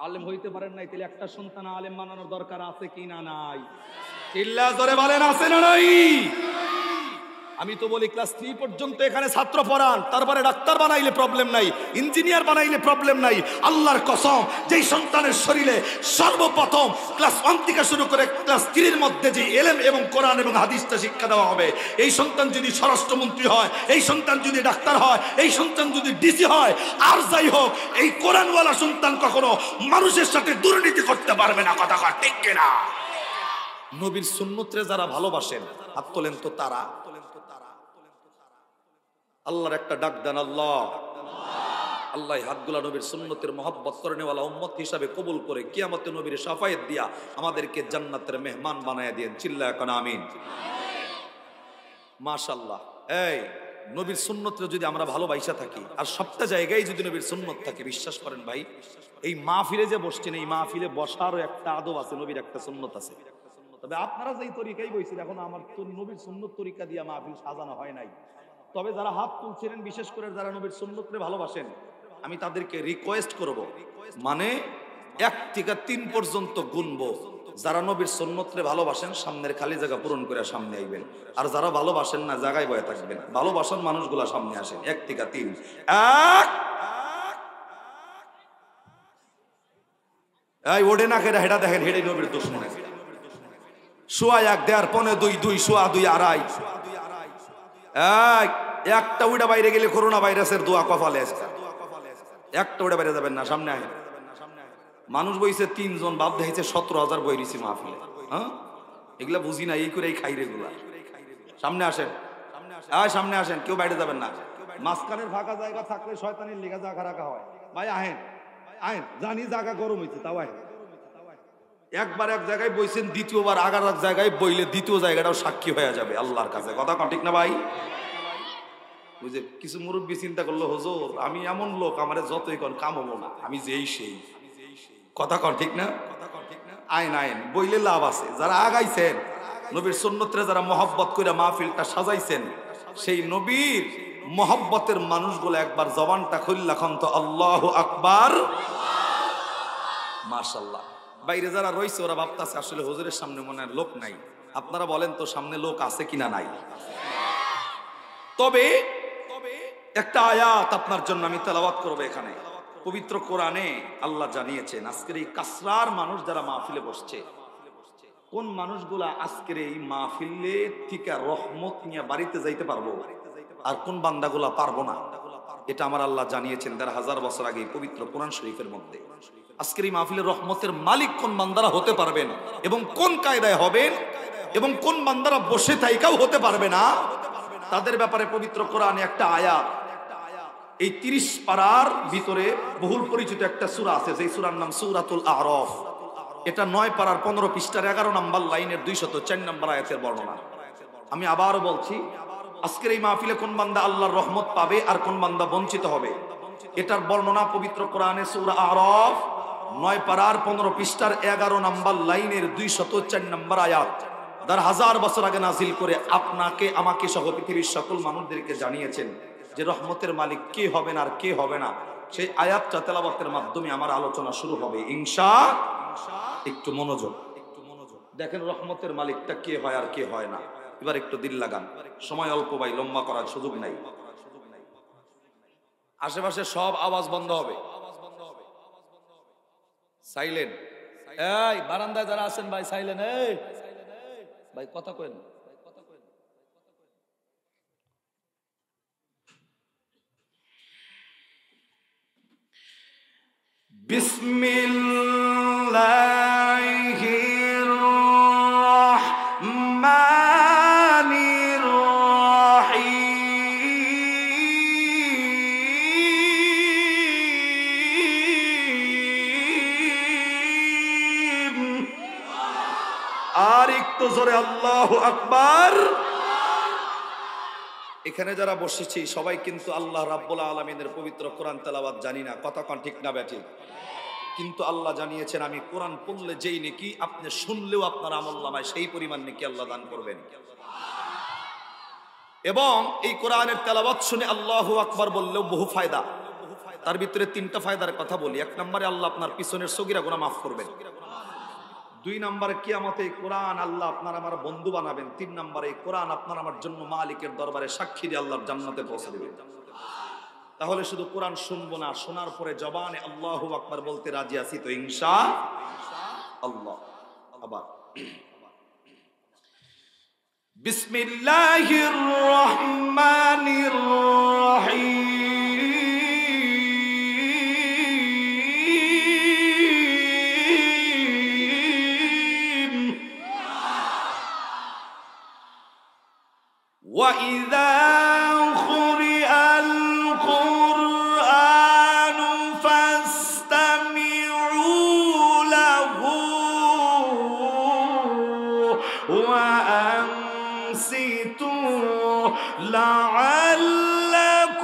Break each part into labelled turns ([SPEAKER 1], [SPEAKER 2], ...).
[SPEAKER 1] আলেম হইতে পারেন নাই, তাহলে একটা সন্তান আলেম বানানোর দরকার আছে কি না নাই? চিল্লা জোরে বলেন আছে না নাই? আমি তো বলি ক্লাস 3 পর্যন্ত এখানে ছাত্র পড়ান, তারপরে ডাক্তার বানাইলে প্রবলেম নাই, ইঞ্জিনিয়ার বানাইলে প্রবলেম নাই। আল্লাহর কসম, যেই সন্তানের শরীরে সর্বপ্রথম ক্লাস 1 থেকে শুরু করে ক্লাস 3 এর মধ্যে যে ইলম এবং কোরআন এবং হাদিসটা শিক্ষা দেওয়া হবে, এই সন্তান যদি স্বরাষ্ট্রমন্ত্রী হয়, এই সন্তান যদি ডাক্তার হয়, এই সন্তান যদি ডিসি হয়, আর যাই হোক, এই কোরআনওয়ালা সন্তান কখনো মানুষের সাথে দুর্নীতি করতে পারবে না। কথা কর ঠিক কিনা? নবীর সুন্নতরে যারা ভালোবাসেন হাত তোলেন তো তারা। আল্লাহর একটা ডাক দেন, আল্লাহ আল্লাহ হাতগুলা নবীর সুন্নতের মহব্বত করেনেওয়ালা উম্মত হিসাবে কবুল করে কিয়ামতে নবীর শাফায়েত দিয়া আমাদেরকে জান্নাতের মেহমান বানায়া দিয়েন। চিল্লায়া কোন আমিন। মাশাআল্লাহ। এই নবীর সুন্নতরে যদি আমরা ভালোবাসা থাকি আর সবটা জায়গায় যদি নবীর সুন্নত থাকে, বিশ্বাস করেন ভাই, এই মাহফিলে যে বসছেন, এই মাহফিলে বসারও একটা আদব আছে, নবীর একটা সুন্নত আছে। তবে আপনারা যেই তরিকাই বইছেন, এখন আমার তো নবীর সুন্নত তরিকা দিয়া মাহফিল সাজানো হয় নাই। তবে যারা হাত তুলছিলেন, বিশেষ করে যারা নবীর সুন্নতকে ভালোবাসেন, আমি তাদেরকে রিকোয়েস্ট করব, মানে 1 থেকে 3 পর্যন্ত গুনবো। যারা নবীর সুন্নতকে ভালোবাসেন সামনের খালি জায়গা পূরণ করে সামনে আইবেন, আর যারা ভালোবাসেন না জায়গায় বয়ে থাকবেন। ভালোবাসার মানুষগুলা সামনে আসেন। 1 থেকে 3। 1। এই ওডে না খেড়া হেডা দেখেন, হেডে নবীর দুশমন। সোয়া 1 দেড় পনে 2 2 সোয়া 2 আড়াই। একটা উইডা বাইরে গেলে করোনা ভাইরাসের দোয়া কপালে আসছে। একটা উইডা বাইরে যাবেন না, সামনে আয়। মানুষ বইছে 3 জন, বাপ দেখেছে 17,000 বই দিছি মাহফিলে। হ্যাঁ, এগুলা বুঝি না, এই করে এই খাই রেগুলা। সামনে আসেন, সামনে আসেন, কেউ বাইরে যাবেন না। মাঝখানের ফাঁকা জায়গা থাকলে শয়তানের লেগা জায়গা রাখা হয়। ভাই আহেন আহেন, জানি জায়গা গরম হয়েছে, তাও আহেন। একবার এক জায়গায় বইছেন, দ্বিতীয়বার আগার এক জায়গায় বইলে দ্বিতীয় জায়গাটাও সাক্ষী হয়ে যাবে আল্লাহর কাছে। কথা ঠিক না ভাই? বুঝে কিছু মুরব্বী চিন্তা করলো, হুজুর আমি এমন লোক, আমার যতই কন কাম হবো না, আমি যেই সেই। কথা কন ঠিক না? আইন আইন বইলে লাভ আছে। যারা আগাইছেন নবীর সুন্নতরে, যারা মহব্বত করে মাহফিলটা সাজাইছেন, সেই নবীর মহব্বতের মানুষগুলো একবার জবানটা খুললা খন তো আল্লাহু আকবার। মাশাআল্লাহ। বাইরে যারা রয়েছে ওরা ভাবতেছে আসলে হুজুরের সামনে মনে হয় লোক নাই। আপনারা বলেন তো সামনে লোক আছে কিনা নাই? তবে একটা আয়াত আপনার জন্য আমি তেলাওয়াত করব এখানে। পবিত্র কোরআনে আল্লাহ জানিয়েছেন, আজকের এই কাসরার মানুষ যারা মাহফিলে বসছে, কোন মানুষগুলা আজকের এই মাহফিলে থেকে রহমত নিয়ে বাড়িতে যাইতে পারবো, আর কোন বান্দাগুলা পারবো না, এটা আমার আল্লাহ জানিয়েছেন 1000 বছর আগে পবিত্র কোরআন শরীফের মধ্যে। আজকের এই মাহফিলের রহমতের মালিক কোন বান্দারা হতে পারবেন এবং কোন কায়দায় হবেন, এবং কোন বান্দারা বসে থাইকাও হতে পারবে না, তাদের ব্যাপারে পবিত্র কোরআনে একটা আয়াত, এই 30 পারার ভিতরে বহুল পরিচিত একটা সূরা আছে, যেই সূরার নাম সূরাতুল আরাফ। এটা 9 পারার 15 পৃষ্ঠার 11 নম্বর লাইনের 204 নম্বর আয়াতের বর্ণনা। আমি আবারও বলছি, আজকের এই মাহফিলে কোন বান্দা আল্লাহর রহমত পাবে আর কোন বান্দা বঞ্চিত হবে, এটার বর্ণনা পবিত্র কোরআনে সূরা আরাফ 9 পারার 15 পৃষ্ঠার 11 নম্বর লাইনের 204 নম্বর আয়াত 1000 বছর আগে নাজিল করে আপনাকে আমাকে সহ পৃথিবীর সকল মানুষদেরকে জানিয়েছেন যে রহমতের মালিক কে হবেন আর কে হবে না। সেই আয়াতটা তেলাওয়াতের মাধ্যমে আমার আলোচনা শুরু হবে ইনশাআল্লাহ। একটু মনোযোগ দেখেন, রহমতের মালিকটা কে হয় আর কে হয় না। এবার একটু দিল লাগান, সময় অল্প ভাই, লম্বা করার সুযোগ নাই। আশেপাশে সব আওয়াজ বন্ধ হবে, সাইলেন্ট। এই বারান্দায় যারা আছেন ভাই সাইলেন্ট। এই ভাই কথা কইন। বিসমিল্লাহির রহমানির রহিম। আর একটু জোরে আল্লাহু আকবার। এখানে যারা বসেছি সবাই কিন্তু আল্লাহ রাব্বুল আলামিনের পবিত্র কোরআন তেলাওয়াত জানি না। কথা কোন ঠিক না ব্যাঠিক? কিন্তু আল্লাহ জানিয়েছেন আমি কোরআন পড়লে যেই নেকি আপনি শুনলেও আপনার আমলনামায় সেই পরিমাণ নেকি আল্লাহ দান করবেন। এবং এই কোরআনের তেলাওয়াত শুনে আল্লাহু আকবার বললেও বহু ফায়দা। তার ভিতরে তিনটা ফায়দার কথা বলি। এক নম্বরে আল্লাহ আপনার পিছনের সগীরা গুনাহ মাফ করবেন। দুই নম্বরে কিয়ামতে এই কোরআন আল্লাহ আপনার আমার বন্ধু বানাবেন। তিন নম্বরে এই কোরআন আপনার আমার জন্য মালিকের দরবারে সাক্ষী দিয়ে আল্লাহর জান্নাতে পৌঁছে দেবেন। তাহলে শুধু কোরআন শুনবো না, শোনার পরে জবানে আল্লাহু আকবার বলতে রাজি আছি তো ইনশাআল্লাহ। আবার বিসমিল্লাহির রহমানির রহিম। ওয়া ইযা لعلكم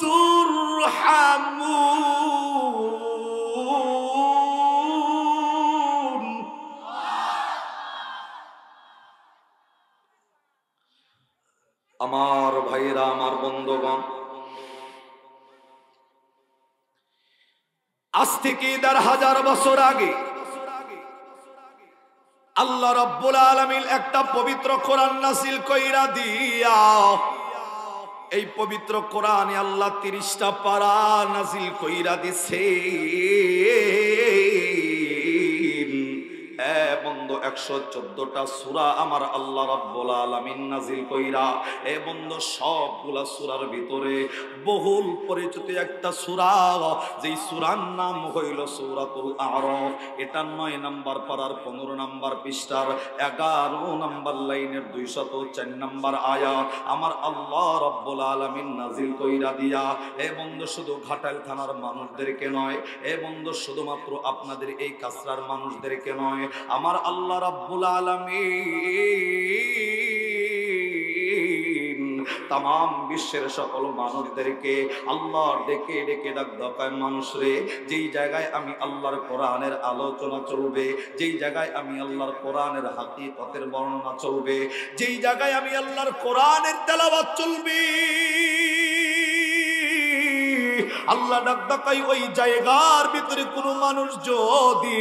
[SPEAKER 1] ترحمون। আমার ভাইরা, আমার বন্ধুগণ, আজ থেকে ১,৫০০ বছর আগে আল্লাহ রাব্বুল আলামিন একটা পবিত্র কোরআন নাযিল কইরা দিয়া, এই পবিত্র কোরআনে আল্লাহ ৩০টা পারা নাযিল কইরা দিছে। বন্ধু ১১৪টা সূরা আমার আল্লাহ রাব্বুল আলামিন নাযিল কইরা, বন্ধু সবগুলা সূরার ভিতরে বহুল পরিচিত একটা সূরা, যেই সূরার নাম হইল সূরাতুল আ'রাফ। এটা ৯ নাম্বার পারার ১৫ নাম্বার পৃষ্ঠার ১১ নাম্বার লাইনের ২০৪ নাম্বার আয়াত আমার আল্লাহ রাব্বুল আলামিন নাযিল কইরা দিয়া, বন্ধু শুধু ঘাটাইল থানার মানুষদেরকে নয়, বন্ধু শুধুমাত্র আপনাদের এই কাছড়ার মানুষদেরকে নয়, আমার আল্লাহ রাব্বুল আলামিন তাম বিশ্বের সকল মানুষদেরকে আল্লাহ ডেকে ডেকে ডাক দেয়, মানুষ রে, যেই জায়গায় আমি আল্লাহর কোরআনের আলোচনা চলবে, যেই জায়গায় আমি আল্লাহর কোরআনের হাকিকতের বর্ণনা চলবে, যেই জায়গায় আমি আল্লাহর কোরআনের তেলাওয়াত চলবে, আল্লাহ ডাক দেয় ওই জায়গার ভিতরে কোনো মানুষ যদি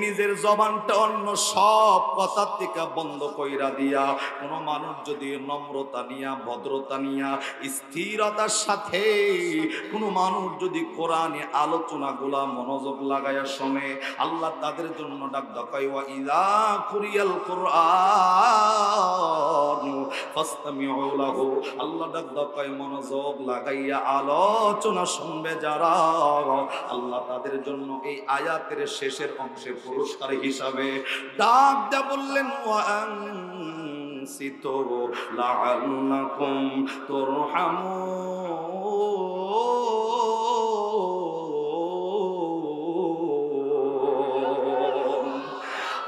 [SPEAKER 1] নিজের জবানটা অন্য সব কথা থেকে বন্ধ কইরা দিয়া, কোনো মানুষ যদি নম্রতা নিয়া, ভদ্রতা নিয়া, স্থিরতার সাথে কোনো মানুষ যদি কোরআনে আলোচনাগুলা মনোযোগ লাগায়া শোনে, আল্লাহ তাদের জন্য ডাক দেয় ওয়া ইযা কুরিয়াল কুরআন ফাসতামিউ লাহু। আল্লাহ ডাক দেয় মনোযোগ লাগাইয়া আলোচনা শুনবে যারা, আল্লাহ তাদের জন্য এই আয়াতের শেষের অংশে পুরস্কার হিসাবে ডাক দেয়া বললেন ওয়া আনসিতু লাআল্লাকুম তুরহামুন।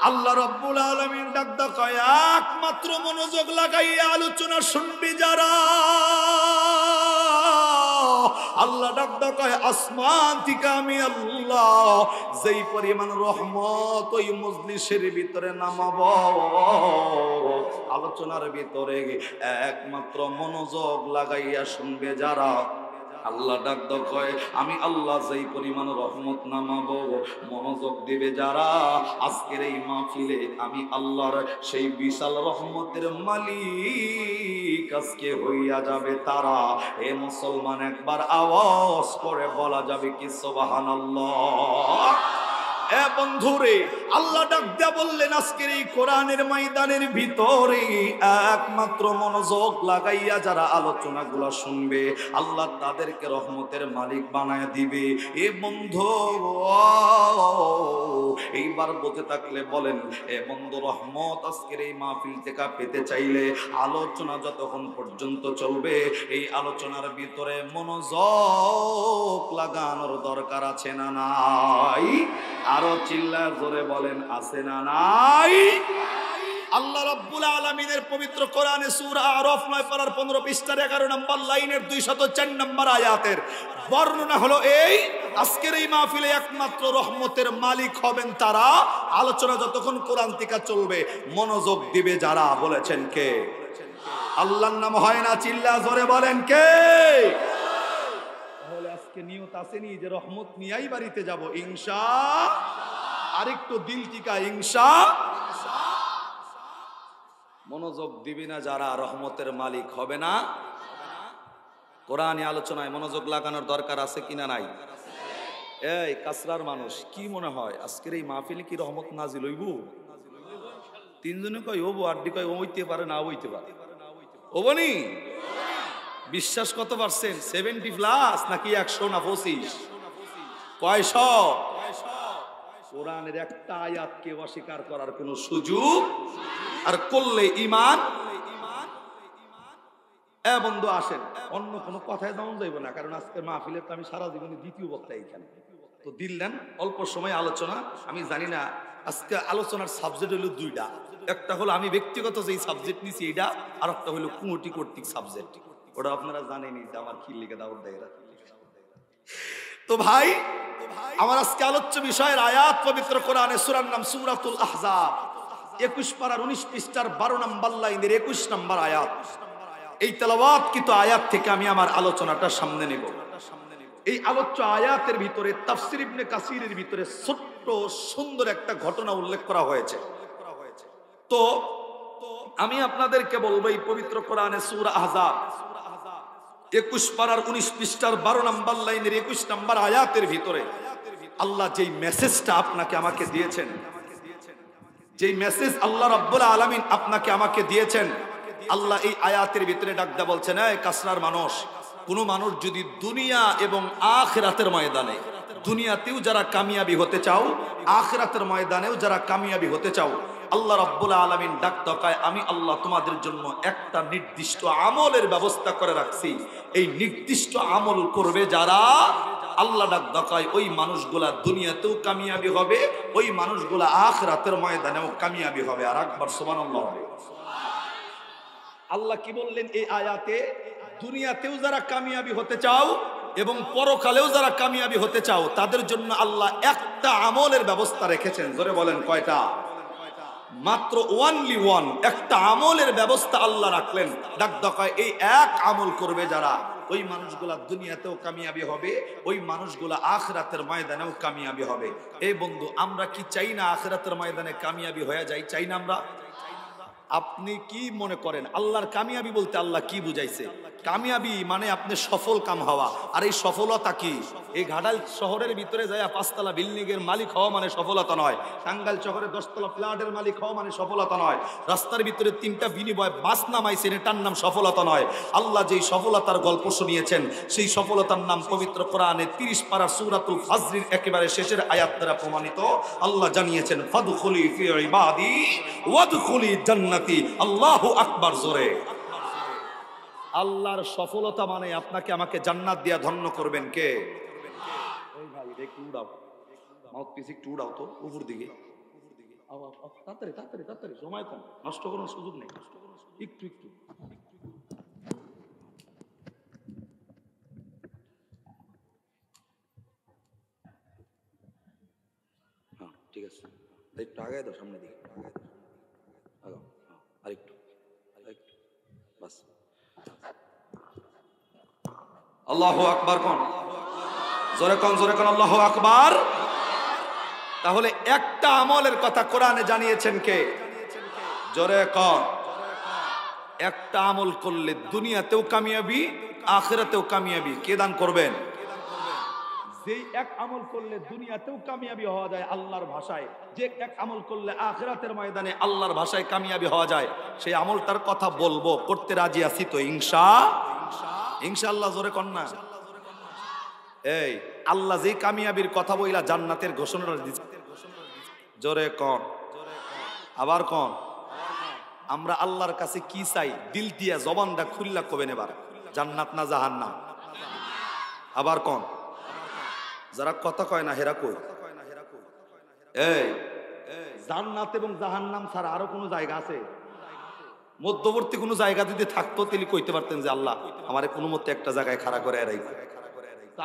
[SPEAKER 1] আল্লাহ রাব্বুল আলামিন ডাক দেয় একমাত্র মনোযোগ লাগাইয়া আলোচনা শুনবি যারা, আল্লাহ ডাক দেয় আসমান থেকে আমি আল্লাহ যেই পরিমাণ রহমত ওই মজলিসের ভিতরে নামাবো, আলোচনার ভিতরে একমাত্র মনোযোগ লাগাইয়া শুনবে যারা, আল্লাহ ডাক দেয় আমি আল্লাহ যেই পরিমাণ রহমত নামাবো, মনোযোগ দেবে যারা, আজকের এই মাহফিলে আমি আল্লাহর সেই বিশাল রহমতের মালিক আজকে হইয়া যাবে তারা। এ মুসলমান একবার আওয়াজ করে বলা যাবে কি সুবহানাল্লাহ? এ বন্ধুরে, আল্লাহ ডাক দিয়া বললেন আজকের এই কোরআনের ময়দানের ভিতরে একমাত্র মনোযোগ লাগাইয়া যারা আলোচনাগুলো শুনবে, আল্লাহ তাদেরকে রহমতের মালিক বানায় দিবে। এ বন্ধু এইবার বলতে থাকলে বলেন, এ বন্ধু রহমত আজকের এই মাহফিল থেকে পেতে চাইলে আলোচনা যতক্ষণ পর্যন্ত চলবে, এই আলোচনার ভিতরে মনোযোগ লাগানোর দরকার আছে না নাই? আরো চিল্লা জোরে বলেন আছে না নাই? আল্লাহ রাব্বুল আলামিনের পবিত্র কোরআনে সূরা আরাফ 9 পারার 15 পৃষ্ঠার 11 নম্বর লাইনের 204 নম্বর আয়াতের বর্ণনা হলো এই, আজকের এই মাহফিলে একমাত্র রহমতের মালিক হবেন তারা, আলোচনা যতক্ষণ কোরআন থেকে চলবে মনোযোগ দিবে যারা। বলেছেন কে? আল্লাহর নাম হয় না, চিল্লা জোরে বলেন কে? তাহলে আজকে নিয়ত আসেনি যে রহমত নিয়াই বাড়িতে যাব ইনশা, আরেকটু দিল টিকা ইনশা। মনোযোগ দিবি না যারা রহমতের মালিক হবে না। কোরআনী আলোচনায় মনোযোগ লাগানোর দরকার আছে কিনা নাই? এই কাসরার মানুষ কি মনে হয় আজকের এই মাহফিলে কি রহমত নাজিল হইব? তিনজনে কয় হবো, আড্ডি কয় হইতে পারে না হইতে পারে, হবনি? বিশ্বাস কত পারছেন? 70+ নাকি 100 না 25? কয়শ? কোরআনের একটা আয়াতকে অস্বীকার করার কোন সুযোগ, আর করলে ইমান। বন্ধু আসেন, অন্য কোনো কথায় দাম যাইব না, কারণ আজকে মাহফিলে তো আমি সারা জীবনে দ্বিতীয় বক্তা এখানে। তো দিল দেন, অল্প সময় আলোচনা। আমি জানি না আজকে আলোচনার সাবজেক্ট হলো দুইটা, একটা হলো আমি ব্যক্তিগত যেই সাবজেক্ট নিছি এইটা, আর একটা হলো কুমটি কর্তৃক সাবজেক্ট। ওটা আপনারা জানেনই যে আমার কি লিখে দাওয়ার দেয়। তো ভাই, আমার আজকে আলোচ্য বিষয়ের আয়াত পবিত্র কোরআনে, সূরার নাম সূরাতুল আহজাব, 21 পারার 19 পৃষ্ঠার 12 নম্বর লাইনের 21 নম্বর আয়াত। এই তেলাওয়াতকৃত আয়াত থেকে আমি আমার আলোচনাটা সামনে নেব। এই আলোচ্য আয়াতের ভিতরে তাফসীর ইবনে কাসিরের ভিতরে ছোট্ট সুন্দর একটা ঘটনা উল্লেখ করা হয়েছে। তো আমি আপনাদেরকে বলবো, এই পবিত্র কোরআনে সূরা আহজাব 21 পারার 19 পৃষ্ঠার 12 নম্বর লাইনের 21 নম্বর আয়াতের ভিতরে আল্লাহ যেই মেসেজটা আপনাকে আমাকে দিয়েছেন, যেই মেসেজ আল্লাহ রাব্বুল আলামিন আপনাকে আমাকে দিয়েছেন, আল্লাহ এই আয়াতের ভিতরে ডাকদা বলছেন, এই কাসরার মানুষ, কোন মানুষ যদি দুনিয়া এবং আখিরাতের ময়দানে, দুনিয়াতেও যারা কামিয়াবি হতে চাও, আখিরাতের ময়দানেও যারা কামিয়াবি হতে চাও, আল্লাহ রাব্বুল আলামিন ডাক দকায়, আমি আল্লাহ তোমাদের জন্য একটা নির্দিষ্ট আমলের ব্যবস্থা করে রাখছি। এই নির্দিষ্ট আমল করবে যারা, আল্লাহ ডাক দকায় ওই মানুষগুলা দুনিয়াতেও কামিয়াবি হবে, ওই মানুষগুলা আখিরাতের ময়দানেও কামিয়াবি হবে। আর একবার সুবহানাল্লাহ। আল্লাহ কি বললেন এই আয়াতে? দুনিয়াতেও যারা কামিয়াবি হতে চাও এবং পরকালেও যারা কামিয়াবি হতে চাও, তাদের জন্য আল্লাহ একটা আমলের ব্যবস্থা রেখেছেন। জোরে বলেন কয়টা? মাত্র ওয়ানলি ওয়ান, একটা আমলের ব্যবস্থা আল্লাহ রাখলেন। ডাক দকায় এই এক আমল করবে যারা, ওই মানুষগুলা দুনিয়াতেও কামিয়াবি হবে, ওই মানুষগুলা আখিরাতের ময়দানেও কামিয়াবি হবে। এই বন্ধু, আমরা কি চাই না আখিরাতের ময়দানে কামিয়াবি হয়ে যাই? চাই না আমরা? আপনি কি মনে করেন আল্লাহর কামিয়াবি বলতে আল্লাহ কি বুঝাইছে? কামিয়াবি মানে আপনি সফল কাম হওয়া। আর এই সফলতা কি? এই ঘাটাল শহরের ভিতরে যায় 5 তলা বিল্ডিং এর মালিক হওয়া মানে সফলতা নয়। টাঙ্গাইল শহরে 10 তলা ফ্ল্যাটের মালিক হওয়া মানে সফলতা নয়। রাস্তার ভিতরে 3টা বিনিময় বাস নামাইছেন, এটার নাম সফলতা নয়। আল্লাহ যেই সফলতার গল্প শুনিয়েছেন, সেই সফলতার নাম পবিত্র কোরআনে 30 পারার সূরাতুল ফাজরের একেবারে শেষের আয়াত দ্বারা প্রমাণিত। আল্লাহ জানিয়েছেন, ফাদখুলি ফি ইবাদি ওয়াদখুলি জান্নাতি। আল্লাহু আকবার। জোরে আল্লাহর সফলতা মানে আপনাকে আমাকে জান্নাত দিয়া ধন্য করবেন কে? এই ভাই একটু উড়াও, মাউথপিস একটু উড়াও তো উপর দিকে। তাড়াতাড়ি তাড়াতাড়ি তাড়াতাড়ি, সময় কম, নষ্ট করার সুযোগ নেই, একটু একটু। হ্যাঁ ঠিক আছে, একটু আগায় দাও, সামনে দিকে আগাও, আরেকটু আরেকটু, বাস। আল্লাহু আকবার কোন? জোরে কোন, জোরে কোন আল্লাহু আকবার। তাহলে একটা আমলের কথা কোরআনে জানিয়েছেন কে? জোরে কোন। একটা আমল করলে দুনিয়াতেও কামিয়াবি, আখিরাতেও কামিয়াবি। কে দান করবেন? যেই এক আমল করলে দুনিয়াতেও কামিয়াবি হওয়া যায় আল্লাহর ভাষায়, যে এক আমল করলে আখিরাতের ময়দানে আল্লাহর ভাষায় কামিয়াবি হওয়া যায়, সেই আমলটার কথা বলবো, করতে রাজি আছি তো ইনশাআল্লাহ। জোরে কন না। এই আল্লাহ যে কামিয়াবির কথা বইলা জান্নাতের ঘোষণা দিচ্ছে, জোরে কন, আবার কন। আমরা আল্লাহর কাছে কি চাই? দিল দিয়া জবানটা খুললা কবেন এবার, জান্নাত না জাহান্নাম? আবার কন। যারা কথা কয় না হেরা কই? এই জান্নাত এবং জাহান্নাম ছাড়া আরো কোনো জায়গা আছে? মধ্যবর্তী কোনো জায়গা যদি থাকতো তাহলে কইতে পারতেন যে আল্লাহ আমারে কোনো মতে একটা জায়গায় খাড়া করে রাখো।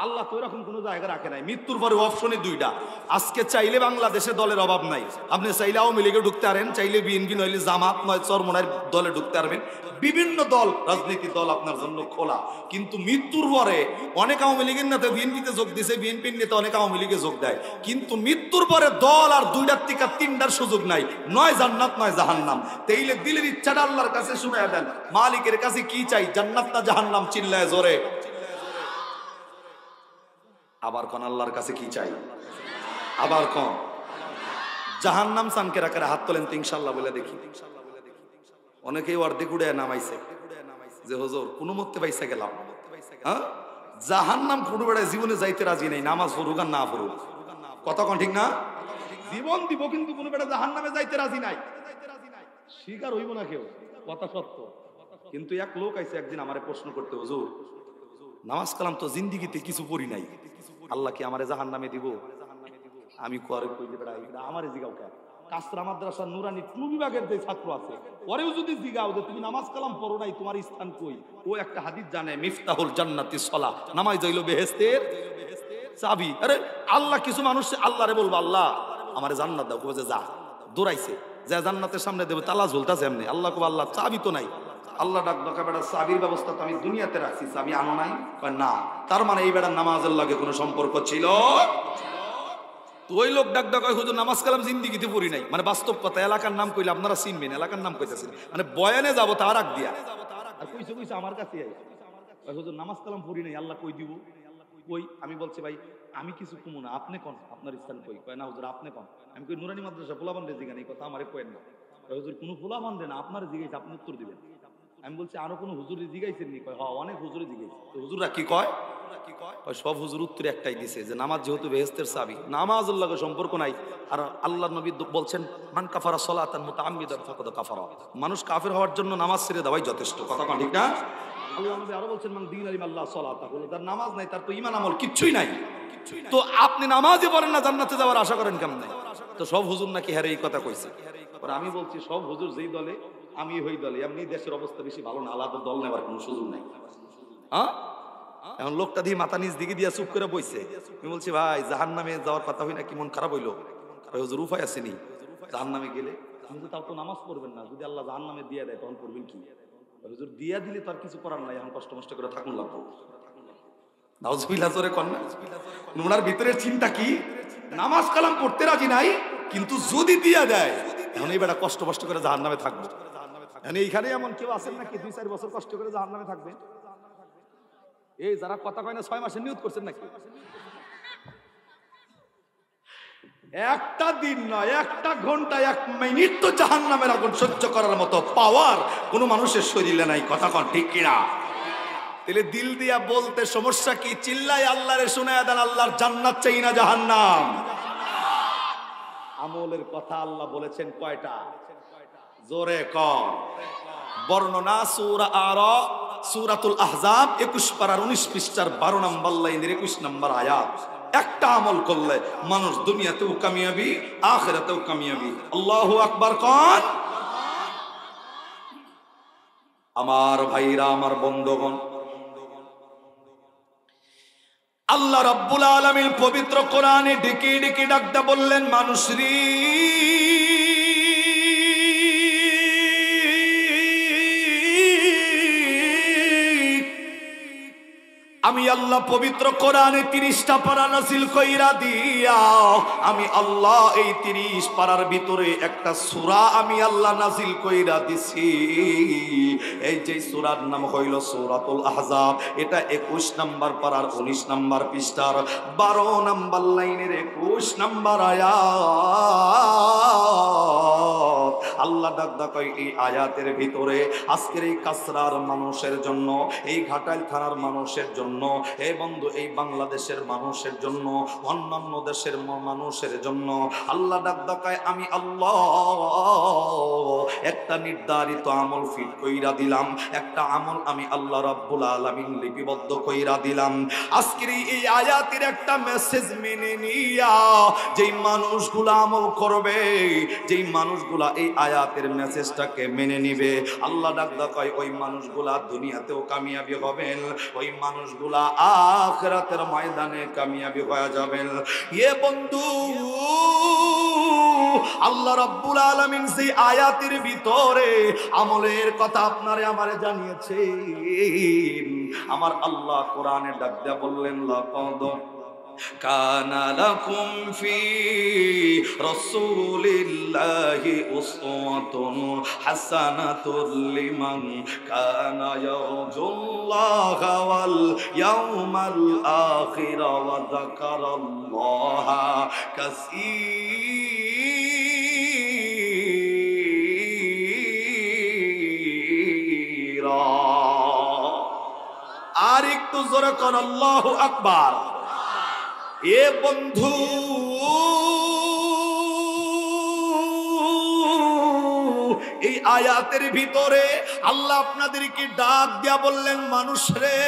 [SPEAKER 1] আল্লাহ তো এরকম কোনো জায়গা রাখে নাই। মৃত্যুর পরে অপশনই দুইটা। আজকে চাইলে বাংলাদেশে দলের অভাব নাই, আপনি চাইলে আওয়ামী লীগে ঢুকতে পারেন, চাইলে বিএনপি নইলে জামাত নয় চরমনার দলে ঢুকতে পারবেন। বিভিন্ন দল, রাজনীতি দল আপনার জন্য খোলা। কিন্তু মৃত্যুর পরে অনেক আওয়ামী লীগের নেতা বিএনপিতে যোগ দিয়েছে, বিএনপির নেতা অনেক আওয়ামী লীগে যোগ দেয়, কিন্তু মৃত্যুর পরে দল আর দুইটার থেকে তিনটার সুযোগ নাই, নয় জান্নাত নয় জাহান্নাম। তাইলে দিলের ইচ্ছাটা আল্লাহর কাছে শুনায়া দেন, মালিকের কাছে কি চাই, জান্নাত না জাহান্নাম, চিল্লায় জোরে। আবার কোন আল্লাহর কাছে কি চাই, আবার কোন জাহান্নাম চান কেরা কেরা হাত তোলেন তো ইনশাআল্লাহ বলে দেখি। অনেকেই অর্ধেক উড়ে নামাইছে যে হুজুর কোনো মতে পাইসা গেলাম, হ্যাঁ জাহান্নাম কোনো বেড়ায় জীবনে যাইতে রাজি নেই, নামাজ পড়ুক আর না পড়ুক, কথা কোন ঠিক না? জীবন দিব কিন্তু কোনো বেড়া জাহান্নামে যাইতে রাজি নাই, স্বীকার হইব না কেউ, কথা সত্য। কিন্তু এক লোক আইছে একদিন আমারে প্রশ্ন করতে, হুজুর নামাজ কালাম তো জিন্দিগিতে কিছু পড়ি নাই, আল্লাহ কি আমারে জাহান্নামে দিব? আমি করে কই যে বেড়া এটা আমারে জিগাও কে? কাসরা মাদ্রাসা নুরানি টু বিভাগের যে ছাত্র আছে ওরেও যদি জিগাও যে তুমি নামাজ কালাম পড়ো নাই, তোমার স্থান কই, ও একটা হাদিস জানে, মিফতাহুল জান্নাতি সালাহ, নামাজ হইল বেহেশতের চাবি। আরে আল্লাহ কিছু মানুষ আল্লাহরে বলবো আল্লাহ আমারে জান্নাত দাও, কবে যে যা দৌড়াইছে যা জান্নাতের সামনে দেবে, তালা ঝুলতাছে এমনি, আল্লাহ কবে আল্লাহ চাবি তো নাই। আল্লাহ ডাক ডাকা বেড়া চাবির ব্যবস্থা তো আমি দুনিয়াতে রাখছি, চাবি আনো নাই, না তার মানে এই বেড়ার নামাজের লাগে কোনো সম্পর্ক ছিল। তো ওই লোক ডাক ডাক হুজুর নামাজ কালাম জিন্দিগিতে পড়ি নাই, মানে বাস্তব কথা, এলাকার নাম কইলে আপনারা চিনবেন, এলাকার নাম কইতেছেন, মানে বয়ানে যাবো তার আগ দিয়া, আর কইছে কইছে আমার কাছে হুজুর নামাজ কালাম পড়ি নাই, আল্লাহ কই দিব কই? আমি বলছি ভাই আমি কিছু কমু না, আপনি কোন আপনার স্থান কই? কয় না হুজুর আপনি কোন। আমি কই নুরানি মাদ্রাসা পোলাবান রে জিগান, এই কথা আমারে কয়েন না। হুজুর কোনো পোলাবান রে না, আপনার জিগাইছে আপনি উত্তর দিবেন। আমি বলছি আরো কোনো হুজুরে জিগাইছেন নি? কয় হ্যাঁ অনেক হুজুরে জিগাইছে। তো হুজুররা কি কয়? সব হুজুর উত্তর একটাই দিছে যে নামাজ যেহেতু বেহেশতের চাবি, নামাজের লগে সম্পর্ক নাই। আর আল্লাহর নবী বলছেন মান কাফারা সলাতান মুতাআম্মিদান ফাকাদ কাফারা, মানুষ কাফের হওয়ার জন্য নামাজ ছেড়ে দেওয়াই যথেষ্ট, কথা কোন ঠিক না? আল্লাহ নবী আরো বলছেন মান দীন আলিম আল্লাহ সলাতা, হলো তার নামাজ নাই তার তো ঈমান আমল কিচ্ছুই নাই। তো আপনি নামাজই পড়েন না, জান্নাতে যাওয়ার আশা করেন কেমনে? তো সব হুজুর নাকি হ্যাঁ এই কথা কইছে। আর আমি বলছি সব হুজুর যেই দলে আমি ওই দলে, এমনি দেশের অবস্থা বেশি ভালো না, আলাদা দল নেবার কোনো সুযোগ নাই। হ্যাঁ এখন লোকটা দিয়ে মাথা নিচ দিকে দিয়া চুপ করে বইছে। আমি বলছি ভাই জাহান্নামে যাওয়ার কথা হই না, কি মন খারাপ হইলো? হুজুর উপায় আসেনি, জাহান্নামে গেলে কিন্তু তাও তো নামাজ পড়বেন না, যদি আল্লাহ জাহান্নামে দিয়ে দেয় তখন পড়বেন কি? হুজুর দিয়া দিলে তো আর কিছু করার নাই, এখন কষ্ট মষ্ট করে থাকুন লাগবো। নাউজুবিল্লাহ জোরে কর না। ওনার ভিতরের চিন্তা কি, নামাজ কালাম পড়তে রাজি নাই, কিন্তু যদি দিয়া দেয় এখন এই বেটা কষ্ট কষ্ট করে জাহান্নামে থাকবো। এইখানে এমন কেউ আছেন নাকি 2-4 বছর কষ্ট করে জাহান্নামে থাকবে? এই যারা কথা কয় না 6 মাসের নিয়ত করছেন নাকি? একটা দিন নয়, একটা ঘন্টা, 1 মিনিট তো জাহান্নামের আগুন সহ্য করার মতো পাওয়ার কোন মানুষের শরীরে নাই, কথা কন ঠিক কিনা? তাহলে দিল দিয়া বলতে সমস্যা কি? চিল্লাই আল্লাহরে শুনায়া দেন, আল্লাহর জান্নাত চাই না জাহান্নাম? আমলের কথা আল্লাহ বলেছেন কয়টা? জোরে কর। বর্ণনা সূরা আরাফ সূরাতুল আহজাব 21 পারার 19 পৃষ্ঠার 12 নম্বর লাইনের 21 নম্বর আয়াত। একটা আমল করলে মানুষ দুনিয়াতেও কামিয়াবি আখিরাতেও কামিয়াবি। আল্লাহু আকবার কোন? আমার ভাইরা, আমার বন্ধুগণ, আল্লাহ রাব্বুল আলামিন পবিত্র কোরআনে ডেকে ডেকে ডাকতে বললেন, মানুষরে আমি আল্লাহ পবিত্র কোরআনে 30টা পারা নাযিল কইরা দিয়া, আমি আল্লাহ এই 30 পারার ভিতরে একটা সূরা আমি আল্লাহ নাযিল কইরা দিছি। এই যে সূরার নাম হইল সূরাতুল আহজাব। এটা 21 নাম্বার পারার 19 নাম্বার পৃষ্ঠার 12 নাম্বার লাইনের 21 নাম্বার আয়াত। আল্লাহ ডাক কয় এই আয়াতের ভিতরে আজকের এই কাসরার মানুষের জন্য, এই ঘাটাইল থানার মানুষের জন্য, এই বন্ধু এই বাংলাদেশের মানুষের জন্য, অন্যান্য দেশের মানুষের জন্য আল্লাহ ডাক কয় আমি আল্লাহ একটা নির্ধারিত আমল ফিট কইরা দিলাম, একটা আমল আমি আল্লাহ রাব্বুল আলামিন লিপিবদ্ধ কইরা দিলাম। আজকের এই আয়াতের একটা মেসেজ মেনে নিয়া যেই মানুষগুলো আমল করবে, যেই মানুষগুলা এই আয়াতের মেসেজটাকে মেনে নিবে। আল্লাহ ডাক কয় ওই মানুষগুলা দুনিয়াতেও কামিয়াবি হবেন, ওই মানুষগুলা আখিরাতের ময়দানে কামিয়াবি হয়ে যাবেন। এ বন্ধু, আল্লাহ রাব্বুল আলামিন সেই আয়াতের ভিতরে আমলের কথা আপনারে আমারে জানিয়েছেন। আমার আল্লাহ কোরআনে ডাক দিয়া বললেন, লাকাদ কানা লাকুম ফি রাসূলিল্লাহি উসওয়াতুন হাসানাতুল লিমান কানা ইয়ারজুল্লাহা ওয়াল ইয়াউমাল আখির ওয়া যাকারাল্লাহা কাসীরা। আর একটু জোরে কর আল্লাহু আকবার। এ বন্ধু, এই আয়াতের ভিতরে আল্লাহ আপনাদেরকে ডাক দিয়া বললেন, মানুষ রে,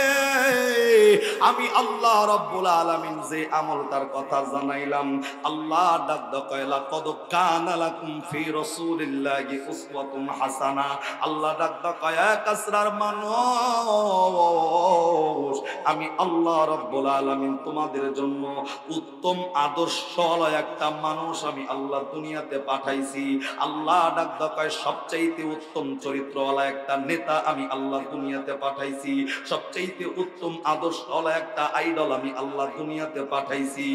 [SPEAKER 1] আমি আল্লাহ রাব্বুল আলামিন যে আমলটার কথা জানাইলাম, আল্লাহ ডাক দকায়লা কদ কানা লাকুম ফি রাসূলিল্লাহি উসওয়াতুন হাসানা। আল্লাহ ডাক দকায় কাসরার মানুষ, আমি আল্লাহ রাব্বুল আলামিন তোমাদের জন্য উত্তম আদর্শওয়ালা একটা মানুষ আমি আল্লাহ দুনিয়াতে পাঠাইছি। আল্লাহ ডাক দকায় সবচাইতে উত্তম চরিত্রওয়ালা একটা নেতা আমি আল্লাহ দুনিয়াতে পাঠাইছি, সবচাইতে উত্তম আদর্শওয়ালা একটা আইডল আমি আল্লাহ দুনিয়াতে পাঠাইছি।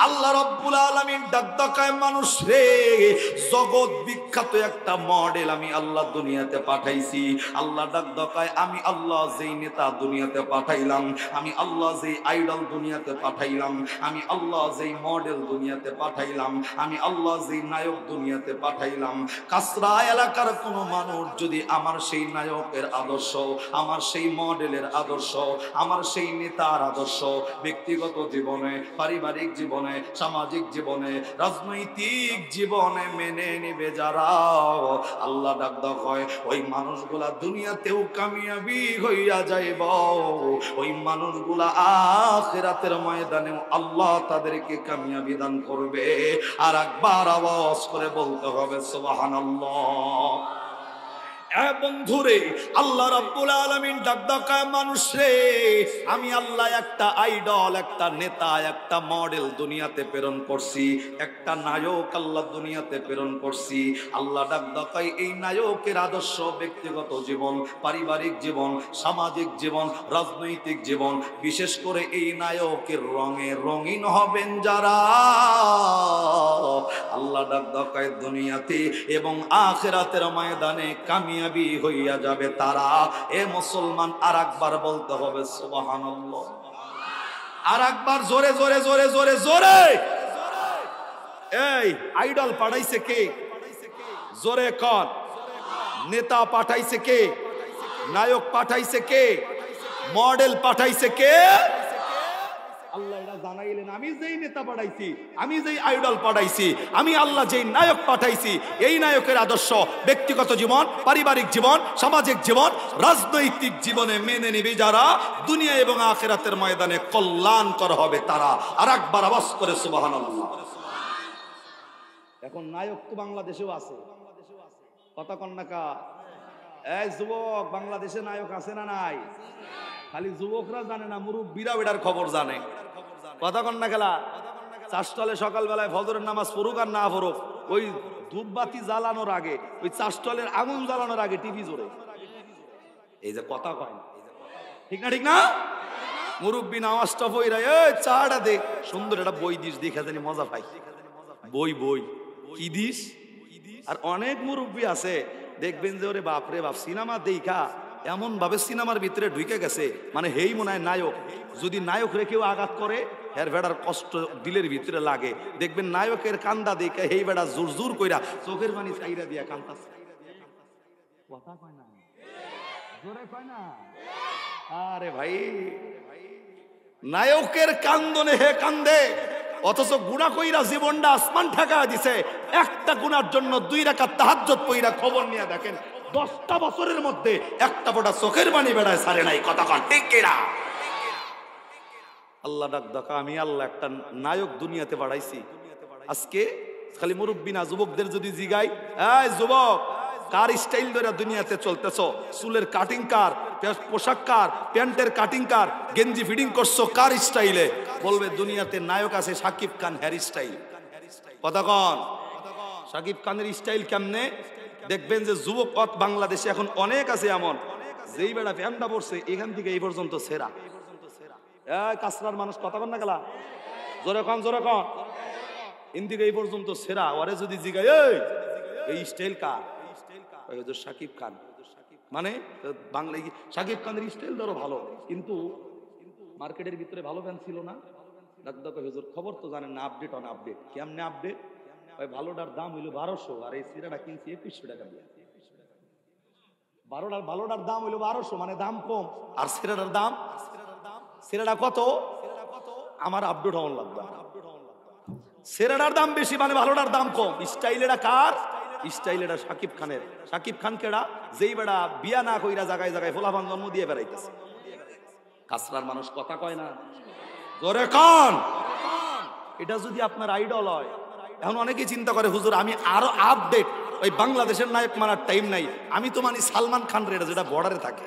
[SPEAKER 1] আল্লাহ রাব্বুল আলামিন ডাক দকায় মানুষ রে, জগৎ বিখ্যাত একটা মডেল আমি আল্লাহ দুনিয়াতে পাঠাইছি। আল্লাহ ডাক দকায় আমি আল্লাহ যেই নেতা দুনিয়াতে পাঠাইলাম, আমি আল্লাহ যেই আইডল দুনিয়াতে পাঠাইলাম, আমি আল্লাহ যেই মডেল দুনিয়াতে পাঠাইলাম, আমি আল্লাহ যেই নায়ক দুনিয়াতে পাঠাইলাম, কাসরা এলাকার কোন মানুষ যদি আমার সেই নায়কের আদর্শ, আমার সেই মডেলের আদর্শ, আমার সেই নেতার আদর্শ ব্যক্তিগত জীবনে, পারিবারিক জীবনে, সামাজিক জীবনে, রাজনৈতিক জীবনে মেনে নেবে যারা, আল্লাহ ডাক হয় ওই মানুষগুলা দুনিয়াতেও কামিয়াবি হইয়া যাইব, ওই মানুষগুলা আখিরাতের ময়দানেও আল্লাহ তাদেরকে কামিয়াবি দান করবে। আর একবার আওয়াজ করে বলতে হবে সুবহানাল্লাহ। বন্ধুরে, আল্লাহ রাব্বুল আলামিন ডাক ডাকায় মানুষ রে, আমি আল্লাহ একটা আইডল, একটা নেতা, একটা মডেল দুনিয়াতে প্রেরণ করছি, একটা নায়ক আল্লাহ দুনিয়াতে প্রেরণ করছি। আল্লাহ ডাক ডাকায় এই নায়কের আদর্শ ব্যক্তিগত জীবন, পারিবারিক জীবন, সামাজিক জীবন, রাজনৈতিক জীবন, বিশেষ করে এই নায়কের রঙে রঙিন হবেন যারা, আল্লাহ ডাক ডাকায় দুনিয়াতে এবং আখিরাতের ময়দানে কামিয়াবি হইয়া যাবে তারা। এ মুসলমান, আর একবার বলতে হবে সুবহানাল্লাহ। আর একবার জোরে জোরে জোরে জোরে জোরে। এই আইডল পাঠাইছে কে? জোরে কর। নেতা পাঠাইছে কে? নায়ক পাঠাইছে কে? মডেল পাঠাইছে কে? আল্লাহ এটা জানাইলেন, আমি যেই নেতা পাঠাইছি, আমি যেই আইডল পাঠাইছি, আমি আল্লাহ যেই নায়ক পাঠাইছি, এই নায়কের আদর্শ ব্যক্তিগত জীবন, পারিবারিক জীবন, সামাজিক জীবন, রাজনৈতিক জীবনে মেনে নিবে যারা, দুনিয়া এবং আখিরাতের ময়দানে কল্যাণকর হবে তারা। আর একবার আওয়াজ করে সুবহানাল্লাহ। এখন নায়ক তো বাংলাদেশেও আছে, কথা কন্যাকা। এই যুবক, বাংলাদেশে নায়ক আছে না নাই? খালি যুবকরা জানে না, মুরব্বীরাও এটার খবর জানে, কথা কন্যা খেলা। চাষটলে সকালবেলায় ফজরের নামাজ পড়ুক আর না পড়ুক, ওই ধূপবাতি জ্বালানোর আগে, ওই চাষটলের আগুন জ্বালানোর আগে টিভি জোরে। এই যে কথা কয়, ঠিক না? ঠিক না? মুরব্বী নামাজটা পইরা এই চাটা দে, সুন্দর একটা বই দিস, দেখে জানি মজা পাই। বই বই কি দিস? আর অনেক মুরব্বী আছে দেখবেন যে ওরে বাপরে বাপ, সিনেমা দেখা এমন ভাবে সিনেমার ভিতরে ঢুকে গেছে, মানে হেই মনে হয় নায়ক। যদি নায়ক রে কেউ আঘাত করে, হের বেড়ার কষ্ট দিলের ভিতরে লাগে। দেখবেন নায়কের কান্দা দেখে হেই বেড়া জোর জোর কইরা চোখের পানি চাইরা দিয়া কান্দাছে। কথা কয় না, জোরে কয় না। আরে ভাই, নায়কের কান্দনে হে কান্দে, অথচ গুনাহ কইরা জীবনটা আসমান ঠেকা দিছে। একটা গুনার জন্য 2 রাকাত তাহাজ্জুদ পইরা খবর নিয়ে দেখেন, 10টা বছরের মধ্যে একটা ফোঁটা চোখের পানি বেড়ায় সারে নাই, কথা কন ঠিক কিনা? আল্লাহ ডাক ডাকা, আমি আল্লাহ একটা নায়ক দুনিয়াতে বাড়াইছি। আজকে খালি মুরব্বী না, যুবকদের যদি জিগাই, এই যুবক, কার স্টাইল ধরে দুনিয়াতে চলতেছো? চুলের কাটিং কার, পোশাক কার, প্যান্টের কাটিং কার, গেঞ্জি ফিটিং করছো কার স্টাইলে? বলবে দুনিয়াতে নায়ক আছে শাকিব খান হেয়ার স্টাইল। কথা কন, শাকিব খানের স্টাইল কেমনে? দেখবেন যে যুবক বাংলাদেশে এখন অনেক আছে এমন, যেই বেড়া প্যান্টটা পড়ছে এখান থেকে এই পর্যন্ত সেরা। কাসরার মানুষ কথা কন না গেলা, জোরে কন জোরে কন, ইন্দিকে এই পর্যন্ত সেরা। ওরে যদি জিগাই এই স্টাইল কার, শাকিব খান। মানে বাংলা শাকিব খানের স্টাইল ধরো ভালো, কিন্তু মার্কেটের ভিতরে ভালো প্যান্ট ছিল না। হুজুর খবর তো জানেন না, আপডেট অন আপডেট। কেমনে আপডেট? ওই ভালোটার দাম হইলো 1200, আর এই সিরাটা কিনছি 2100 টাকা দিয়ে। ভালোটার দাম হইলো 1200, মানে দাম কম। আর সিরাটার দাম, সিরাটা কত? আমার আপডেট হওয়ার লাগবে। সেরাটার দাম বেশি মানে ভালোটার দাম কম। স্টাইল এটা কার? স্টাইল এটা শাকিব খানের। শাকিব খান কেডা? যেই বেড়া বিয়া না কইরা জায়গায় জায়গায় ফোলাফান জন্ম দিয়ে বেড়াইতেছে। কাসরার মানুষ কথা কয় না, জোরে কন। এটা যদি আপনার আইডল হয়, এখন অনেকেই চিন্তা করে হুজুর আমি আরো আপডেট, ওই বাংলাদেশের নায়ক মানার টাইম নাই, আমি তো মানি সালমান খান রে, যেটা বর্ডারে থাকে।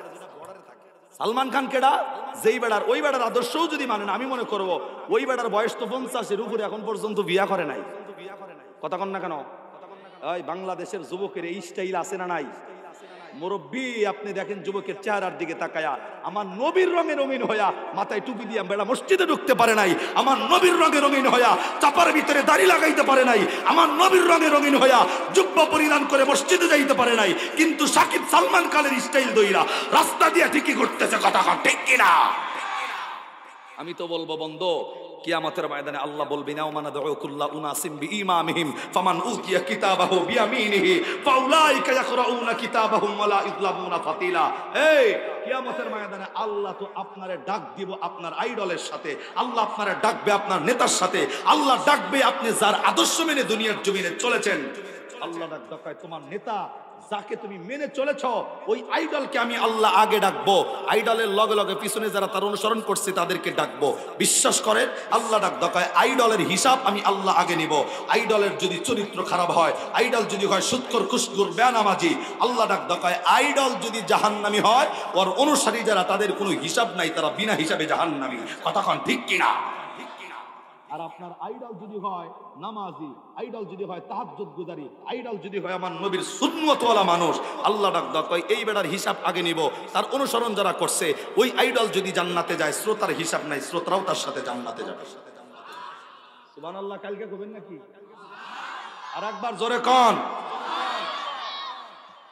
[SPEAKER 1] সালমান খান কেডা? যেই বেড়ার ওই বেড়ার আদর্শও যদি মানেন, আমি মনে করবো ওই বেড়ার বয়স তো 50-এর উপরে, এখন পর্যন্ত বিয়া করে নাই। কথা কন না কেন? ওই বাংলাদেশের যুবকের এই স্টাইল আছে না নাই? মুরব্বী আপনি দেখেন যুবকের চেহারার দিকে তাকায়া, আমার নবীর রঙে রঙিন হইয়া, মাথায় টুপি দিয়া বেড়া মসজিদে ঢুকতে পারে নাই। আমার নবীর রঙে রঙিন হইয়া চাপার ভিতরে দাড়ি লাগাইতে পারে নাই। আমার নবীর রঙে রঙিন হইয়া জুব্বা পরিধান করে মসজিদে যাইতে পারে নাই। কিন্তু সাকিব সালমান খানের স্টাইল দইরা রাস্তা দিয়ে ঠিকই করতেছে। কথা ঠিক কিনা? আমি তো বলবো বন্ধু, কিয়ামতের ময়দানে আল্লাহ বলবেন ইয়াউমা নাদউ কুল্লা উনাসিম বিইমামিহিম ফামান উতিয়া কিতাবাহু বিয়ামিনিহি ফাউলাইকা ইয়াকরাউনা কিতাবাহুম ওয়ালা ইযলামুনা ফাতিলা। এই কিয়ামতের ময়দানে আল্লাহ তো আপনারে ডাক দিব আপনার আইডলের সাথে, আল্লাহ আপনারে ডাকবে আপনার নেতার সাথে, আল্লাহ ডাকবে আপনি যার আদর্শ মেনে দুনিয়ার জমিনে চলেছেন। আল্লাহ ডাক তোমার নেতা যাকে তুমি মেনে চলেছ, ওই আইডলকে আমি আল্লাহ আগে ডাকবো, আইডলের লগে লগে পিছনে যারা তার অনুসরণ করছে তাদেরকে ডাকবো। বিশ্বাস করেন আল্লাহ ডাক দেখায় আইডলের হিসাব আমি আল্লাহ আগে নিব। আইডলের যদি চরিত্র খারাপ হয়, আইডল যদি হয় সুৎখর খুশখোর বেনামাজি, আল্লাহ ডাক দেখায় আইডল যদি জাহান্নামী হয়, ওর অনুসারী যারা তাদের কোনো হিসাব নাই, তারা বিনা হিসাবে জাহান্নামী। কতক্ষণ ঠিক কিনা? আর আপনার আইডল যদি হয় নামাজি, আইডল যদি হয় তাহাজ্জুদ গুজারি, আইডল যদি হয় আমার নবীর সুন্নতওয়ালা মানুষ, আল্লাহ ডাক কয় এই বেটার হিসাব আগে নিব। তার অনুসরণ যারা করছে, ওই আইডল যদি জান্নাতে যায়, শ্রোতার হিসাব নাই, শ্রোতারাও তার সাথে জান্নাতে যাবে। সুবহানাল্লাহ। কালকে কবেন নাকি? আর একবার জোরে কন।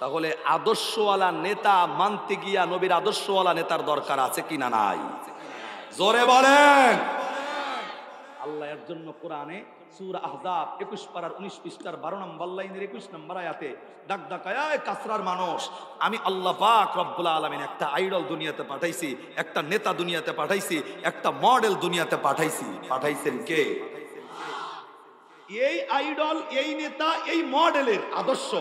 [SPEAKER 1] তাহলে আদর্শওয়ালা নেতা মানতে গিয়া নবীর আদর্শওয়ালা নেতার দরকার আছে কিনা নাই? জোরে বলেন। আল্লাহ এর জন্য কোরআনে সূরা আহজাব 21 পারার 19 পৃষ্ঠার 12 নম্বর লাইনের 21 নম্বর আয়াতে ডাক ডাকায় কাসরার মানুষ, আমি আল্লাহ পাক রব্বুল আলামিন একটা আইডল দুনিয়াতে পাঠাইছি, একটা নেতা দুনিয়াতে পাঠাইছি, একটা মডেল দুনিয়াতে পাঠাইছি। পাঠাইছেন কে? এই আইডল, এই নেতা, এই মডেলের আদর্শ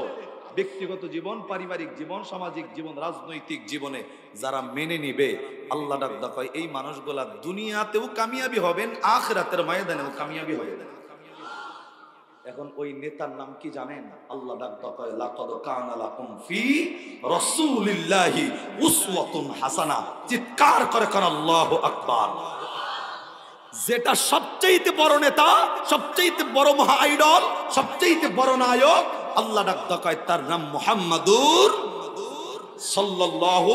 [SPEAKER 1] ব্যক্তিগত জীবন, পারিবারিক জীবন, সামাজিক জীবন, রাজনৈতিক জীবনে যারা মেনে নিবে, আল্লাহ ডাক দেখায় এই মানুষগুলা দুনিয়াতেও কামিয়াবি হবেন, আখিরাতের ময়দানেও কামিয়াবি হবেন। এখন ওই নেতার নাম কি জানেন? আল্লাহ ডাক দেখায় লাকাদ কানা লাকুম ফি রাসূলিল্লাহি উসওয়াতুন হাসানাহ। চিৎকার করে কোন আল্লাহু আকবার। যেটা সবচেয়ে বড় নেতা, সবচেয়ে বড় মহা আইডল, সবচেয়ে বড় নায়ক, আল্লাহ ডাক দেখায় তার নাম মুহাম্মাদুর সাল্লাল্লাহু।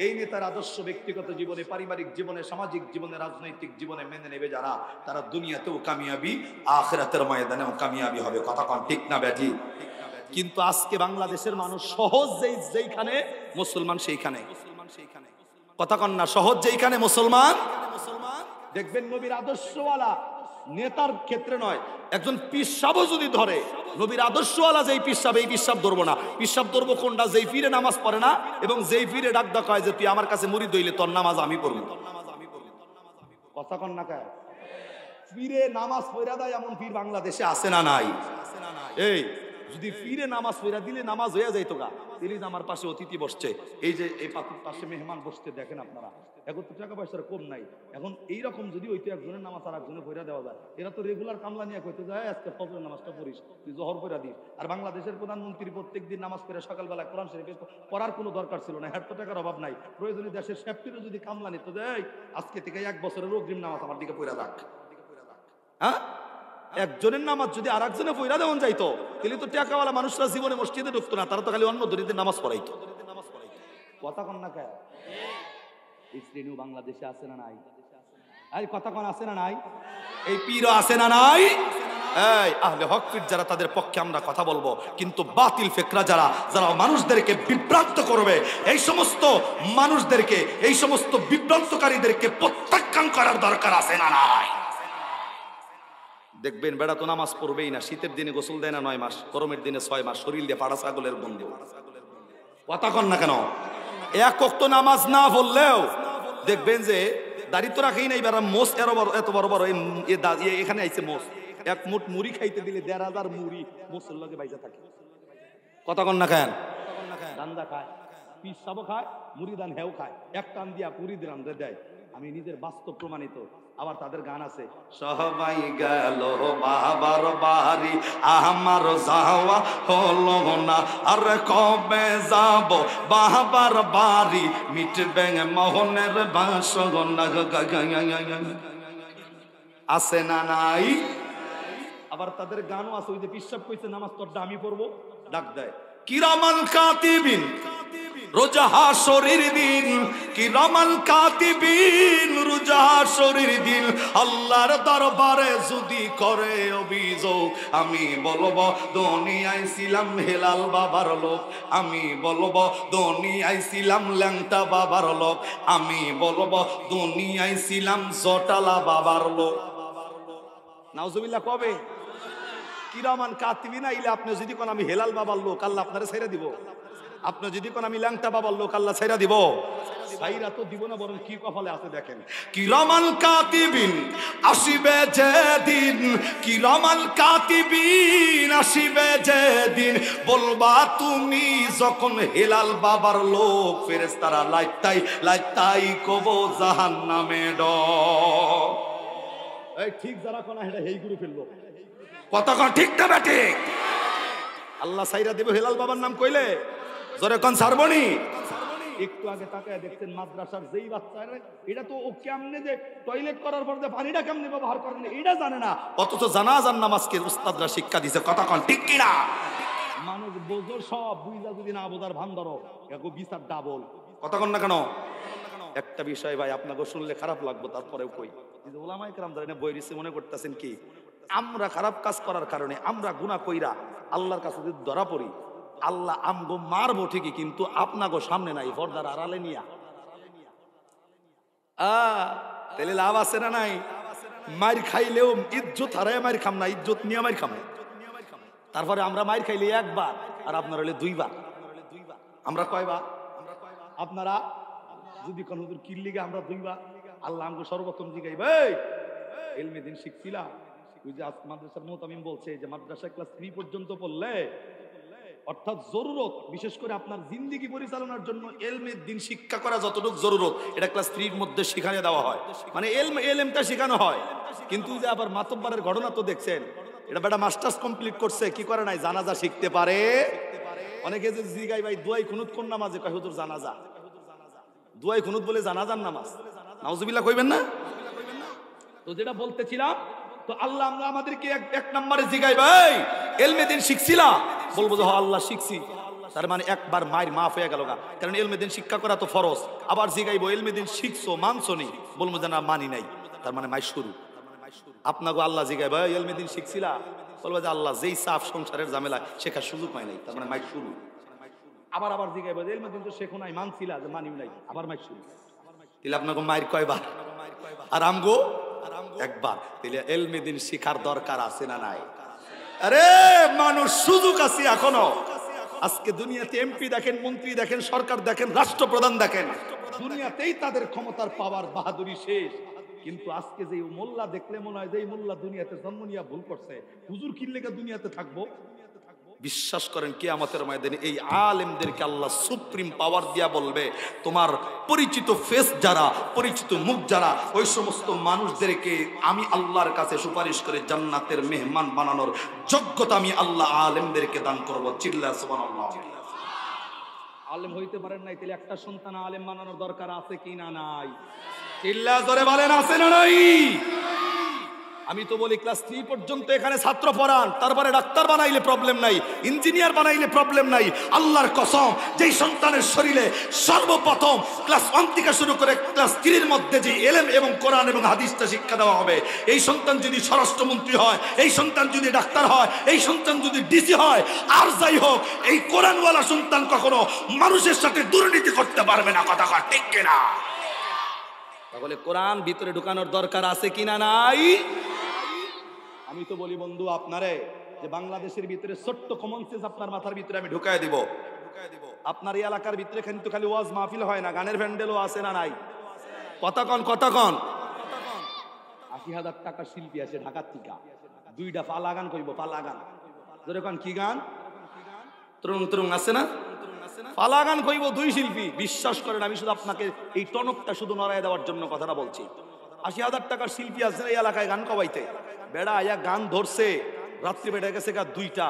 [SPEAKER 1] এই নেতার আদর্শ ব্যক্তিগত জীবনে, পারিবারিক জীবনে, সামাজিক জীবনে, রাজনৈতিক জীবনে মেনে নেবে যারা, তারা দুনিয়াতেও কামিয়াবি, আখিরাতের ময়দানেও কামিয়াবি হবে। কথা কোন ঠিক না ব্যাটি? কিন্তু আজকে বাংলাদেশের মানুষ সহজ যেইখানে মুসলমান সেইখানে। কথা কন না, সহজ যেইখানে মুসলমান। দেখবেন নবীর আদর্শওয়ালা নেতার ক্ষেত্রে নয়, একজন পিসাবও যদি ধরে, নবীর আদর্শওয়ালা যেই পিসাব, এই পিসাব ধরবো না। পিসাব ধরবো কোনটা? যেই ফিরে নামাজ পড়ে না এবং যেই ফিরে ডাক ডাক হয় যে তুই আমার কাছে মুরিদ হইলে তোর নামাজ আমি পড়বো। কথা কন না কে? ফিরে নামাজ পড়া দেয় এমন পীর বাংলাদেশে আছে না নাই? এই যদি ফিরে নামাজ পড়া দিলে নামাজ হয়ে যাইতো গা। তিনি আমার পাশে অতিথি বসছে, এই যে এই পাশে মেহমান বসছে, দেখেন আপনারা, এখন তো টাকা পয়সার কম নাই। এখন এইরকম যদি ওইতো একজনের নামাজ আর একজনে পড়া দেওয়া যায়, এরা তো রেগুলার কামলা নিয়ে কইতে যায় আজকে ফজরের নামাজটা পড়িস, তুই জোহর পড়া দিস। আর বাংলাদেশের প্রধানমন্ত্রী প্রত্যেকদিন নামাজ পড়ে সকালবেলা কোরআন শরীফ পড়ার কোনো দরকার ছিল না, এত টাকার অভাব নাই। প্রয়োজনে দেশের সেফটিরও যদি কামলা নিত, দেয় আজকে থেকে 1 বছরের অগ্রিম নামাজ আমার দিকে পড়া রাখ। হ্যাঁ, একজনের নামাজ যদি আর একজনে পড়া দেওয়া যাইতো, তাহলে তো টাকাওয়ালা মানুষরা জীবনে মসজিদে ঢুকতো না, তারা তো খালি অন্য দরিদ্রের নামাজ পড়াইতো। কথা কন না কেন? এই শ্রেণীও বাংলাদেশে আছে না নাই? এই কথা কন আছে না নাই? এই পীরও আছে না নাই? এই আহলে হক ফির যারা, তাদের পক্ষে আমরা কথা বলবো, কিন্তু বাতিল ফিকরা যারা মানুষদেরকে বিভ্রান্ত করবে, এই সমস্ত মানুষদেরকে, এই সমস্ত বিভ্রান্তকারীদেরকে প্রত্যাখ্যান করার দরকার আছে না নাই? দেখবেন বেড়া তো নামাজ পড়বেই না, শীতের দিনে গোসল দেয় না 9 মাস, গরমের দিনে 6 মাস, শরীর দিয়ে পাড়া ছাগলের বন্ধু। কথা কন না কেন? এক ওয়াক্ত নামাজ না পড়লেও দেখবেন যে দাড়ি তো রাখেই নাই, বেড়া মোষ এত বড় বড়, এখানে আইছে মোষ, এক মুঠ মুড়ি খাইতে দিলে 1,500 মুড়ি মোষের লগে বাইজা থাকে। কথা কন না কেন? রান্দা খায়, পিসাবও খায়, মুড়ি দান হেও খায়, এক টান দিয়া পুরি দিলাম দেয়। আমি নিজের বাস্তব প্রমাণিত। আবার তাদের গান আছে, সবাই গেল বাবার বাড়ি, আমার যাওয়া হলো না, আর কবে যাব বাবার বাড়ি, মিটবে মোহনের বাসনা। আছে না নাই? আবার তাদের গানও আছে, ওই যে পিসাব কইছে নামাজ তোরটা আমি পড়বো, ডাক দেয় কিরামান কাতিবিন রোজা হাশরের দিন, কিরামান কাতিবিন রোজা হাশরের দিন, আল্লাহর দরবারে যদি করে অভিযোগ, আমি বলবো দুনিয়ায় ছিলাম হেলাল বাবার লোক, আমি বলবো দুনিয়ায় ছিলাম ল্যাংটা বাবার লোক, আমি বলবো দুনিয়ায় ছিলাম জটালা বাবার লোক। নাউজুবিল্লাহ কবে? কিরামান কাতিবিন আইলে আপনি যদি কোন আমি হেলাল বাবার লোক, আল্লাহ আপনারে ছেড়ে দিব। আপনি যদি কোন আমি ল্যাংটা বাবার লোক, আল্লাহ ছেড়ে দিব? ছাইরা তো দিব না, বরং কি কপালে আছে দেখেন। কিরামান কাতিবিন আসিবে যেদিন, কিরামান কাতিবিন আসিবে যেদিন, বলবা তুমি যখন হেলাল বাবার লোক, ফেরেশতারা লাইতাই লাইতাই কব জাহান্নামে ড। এই ঠিক যারা কোন হেডা হেই গুরু ফেললো। কথা কোন ঠিক না বেটি? আল্লাহ ছাইরা দেব হেলাল বাবার নাম কইলে, জোরে কোন ছাড়বনি? একটু আগে তাকায় দেখছেন মাদ্রাসার যেই বাচ্চারা, এটা তো ও কেমনে যে টয়লেট করার পর যে পানিটা কেমনে ব্যবহার করেন এটা জানে না, অথচ জানাজার নামাজকে উস্তাদরা শিক্ষা দিছে। কথা কোন ঠিক কিনা? মানুষ বোঝর সব বুঝা যদি না বোঝার ভান ধরো, এগো বিচার ডাবল। কথা কোন না কেন? একটা বিষয় ভাই আপনাকে শুনলে খারাপ লাগবে, তারপরেও কই, ওলামায়ে কেরাম যারা বই দিছে মনে করতেছেন কি আমরা খারাপ কাজ করার কারণে, আমরা গুনাহ কইরা আল্লাহর কাছে যদি ধরা পড়ি, আল্লাহ আমগো মারবো ঠিকই, কিন্তু আপনাগো সামনে নাই, পর্দার আড়ালে নিয়া। তাহলে লাভ আছে না নাই? মার খাইলেও ইজ্জত হারায় মার খাম না, ইজ্জত নিয়ে মার খাম। তারপরে আমরা মার খাইলে একবার, আর আপনার হলে 2 বার। আমরা কয়বার? আপনারা যদি কোন হুজুর কিল্লিগে আমরা 2 বার। আল্লাহ আমগো সর্বপ্রথম জিগাইবে, ইলমে দিন শিখছিলা? ওই যে মাদ্রাসার মুতামিম বলছে যে মাদ্রাসা ক্লাস 3 পর্যন্ত পড়লে, অর্থাৎ জরুরত, বিশেষ করে আপনার জিন্দেগি পরিচালনার জন্য ইলমে দিন শিক্ষা করা যতটুকু জরুরত, এটা ক্লাস 3 এর মধ্যে শিখানো দেওয়া হয়, মানে এলএমটা শেখানো হয়। কিন্তু যে আবার মাতব্বরের ঘটনা তো দেখছেন, এটা বেটা মাস্টার্স কমপ্লিট করছে, কি করে নাই, জানাজা শিখতে পারে। অনেকে যে জিগাই ভাই দুয়াই কুনুত কোন নামাজে, কয় হুজুর জানাজা। দুয়াই কুনুত বলে জানাজার নামাজ, নাউজুবিল্লাহ কইবেন না? তো যেটা বলতেছিলাম, তো আল্লাহ আমরা আমাদেরকে এক নম্বরে জিগাই ভাই ইলমে দিন শিখছিলা, বলবো যে আল্লাহ শিখছি, তার মানে একবার মায়ের মাফ হয়ে গেল গা, কারণ ইলমে দিন শিক্ষা করা তো ফরজ। আবার জিগাইবো ইলমে দিন শিখছো মানছো নি, বলবো যে না মানি নাই, তার মানে মাই শুরু। আপনাকে আল্লাহ জিগাই ভাই ইলমে দিন শিখছিলা, বলবো যে আল্লাহ যেই সাফ সংসারের ঝামেলা শেখার সুযোগ পাই নাই, তার মানে মাই শুরু। আবার জিগাইবো ইলমে দিন তো শেখো নাই, মানছিলা যে মানিও নাই, আবার মাই শুরু। তাহলে আপনাকে মায়ের কয়বার? আর আমগো একবার। তাহলে ইলমে দিন শিখার দরকার আছে না নাই? আরে মানুষ সুযোগ আছে এখনো। আজকে দুনিয়াতে এমপি দেখেন, মন্ত্রী দেখেন, সরকার দেখেন, রাষ্ট্রপ্রধান দেখেন, দুনিয়াতেই তাদের ক্ষমতার পাওয়ার বাহাদুরি শেষ। কিন্তু আজকে যে মোল্লা দেখলে মনে হয় যে এই মোল্লা দুনিয়াতে জন্ম নিয়ে ভুল করছে, হুজুর কি লেগে দুনিয়াতে থাকবো? বিশ্বাস করেন কিয়ামতের ময়দানে এই আলেমদেরকে আল্লাহ সুপ্রিম পাওয়ার দিয়া বলবে, তোমার পরিচিত ফেস যারা, পরিচিত মুখ যারা, ওই সমস্ত মানুষদেরকে আমি আল্লাহর কাছে সুপারিশ করে জান্নাতের মেহমান বানানোর যোগ্যতা আমি আল্লাহ আলেমদেরকে দান করব। চিল্লা সুবহানাল্লাহ। আলেম হইতে পারেন নাই, তাহলে একটা সন্তান আলেম বানানোর দরকার আছে কি না নাই? চিল্লা জোরে বলেন, আছে না নাই? আমি তো বলি ক্লাস 3 পর্যন্ত এখানে ছাত্র পড়ান, তারপরে ডাক্তার বানাইলে প্রবলেম নাই, ইঞ্জিনিয়ার বানাইলে প্রবলেম নাই। আল্লাহর কসম, যেই সন্তানের শরীরে সর্বপ্রথম ক্লাস 1 থেকে শুরু করে ক্লাস 3 এর মধ্যে যে ইলম এবং কোরআন এবং হাদিসটা শিক্ষা দেওয়া হবে, এই সন্তান যদি স্বরাষ্ট্রমন্ত্রী হয়, এই সন্তান যদি ডাক্তার হয়, এই সন্তান যদি ডিসি হয়, আর যাই হোক, এই কোরআনওয়ালা সন্তান কখনো মানুষের সাথে দুর্নীতি করতে পারবে না। কথা কয় ঠিক কিনা? তাহলে কোরআন ভিতরে ঢুকানোর দরকার আছে কিনা নাই? আমি তো বলি বন্ধু আপনারে যে বাংলাদেশের ভিতরে ছোট্ট কমন সেন্স আপনার মাথার ভিতরে আমি ঢুকায় দিব। আপনার এই এলাকার ভিতরে কিন্তু খালি ওয়াজ মাহফিল হয় না, গানের ভ্যান্ডেলও আছে না নাই? কতক্ষণ 80,000 টাকার শিল্পী আছে ঢাকার থেকে, 2টা পালা গান কইব, পালা গান। যেরকম কি গান? তরুণ তরুণ আছে না, পালা গান কইব 2 শিল্পী। বিশ্বাস করেন, আমি শুধু আপনাকে এই টনকটা শুধু নড়ায় দেওয়ার জন্য কথাটা বলছি। 80,000 টাকার শিল্পী আছে এই এলাকায় গান কবাইতে, বেড়া আয়া গান ধরছে, রাত্রি বেড়ে গেছে 2টা।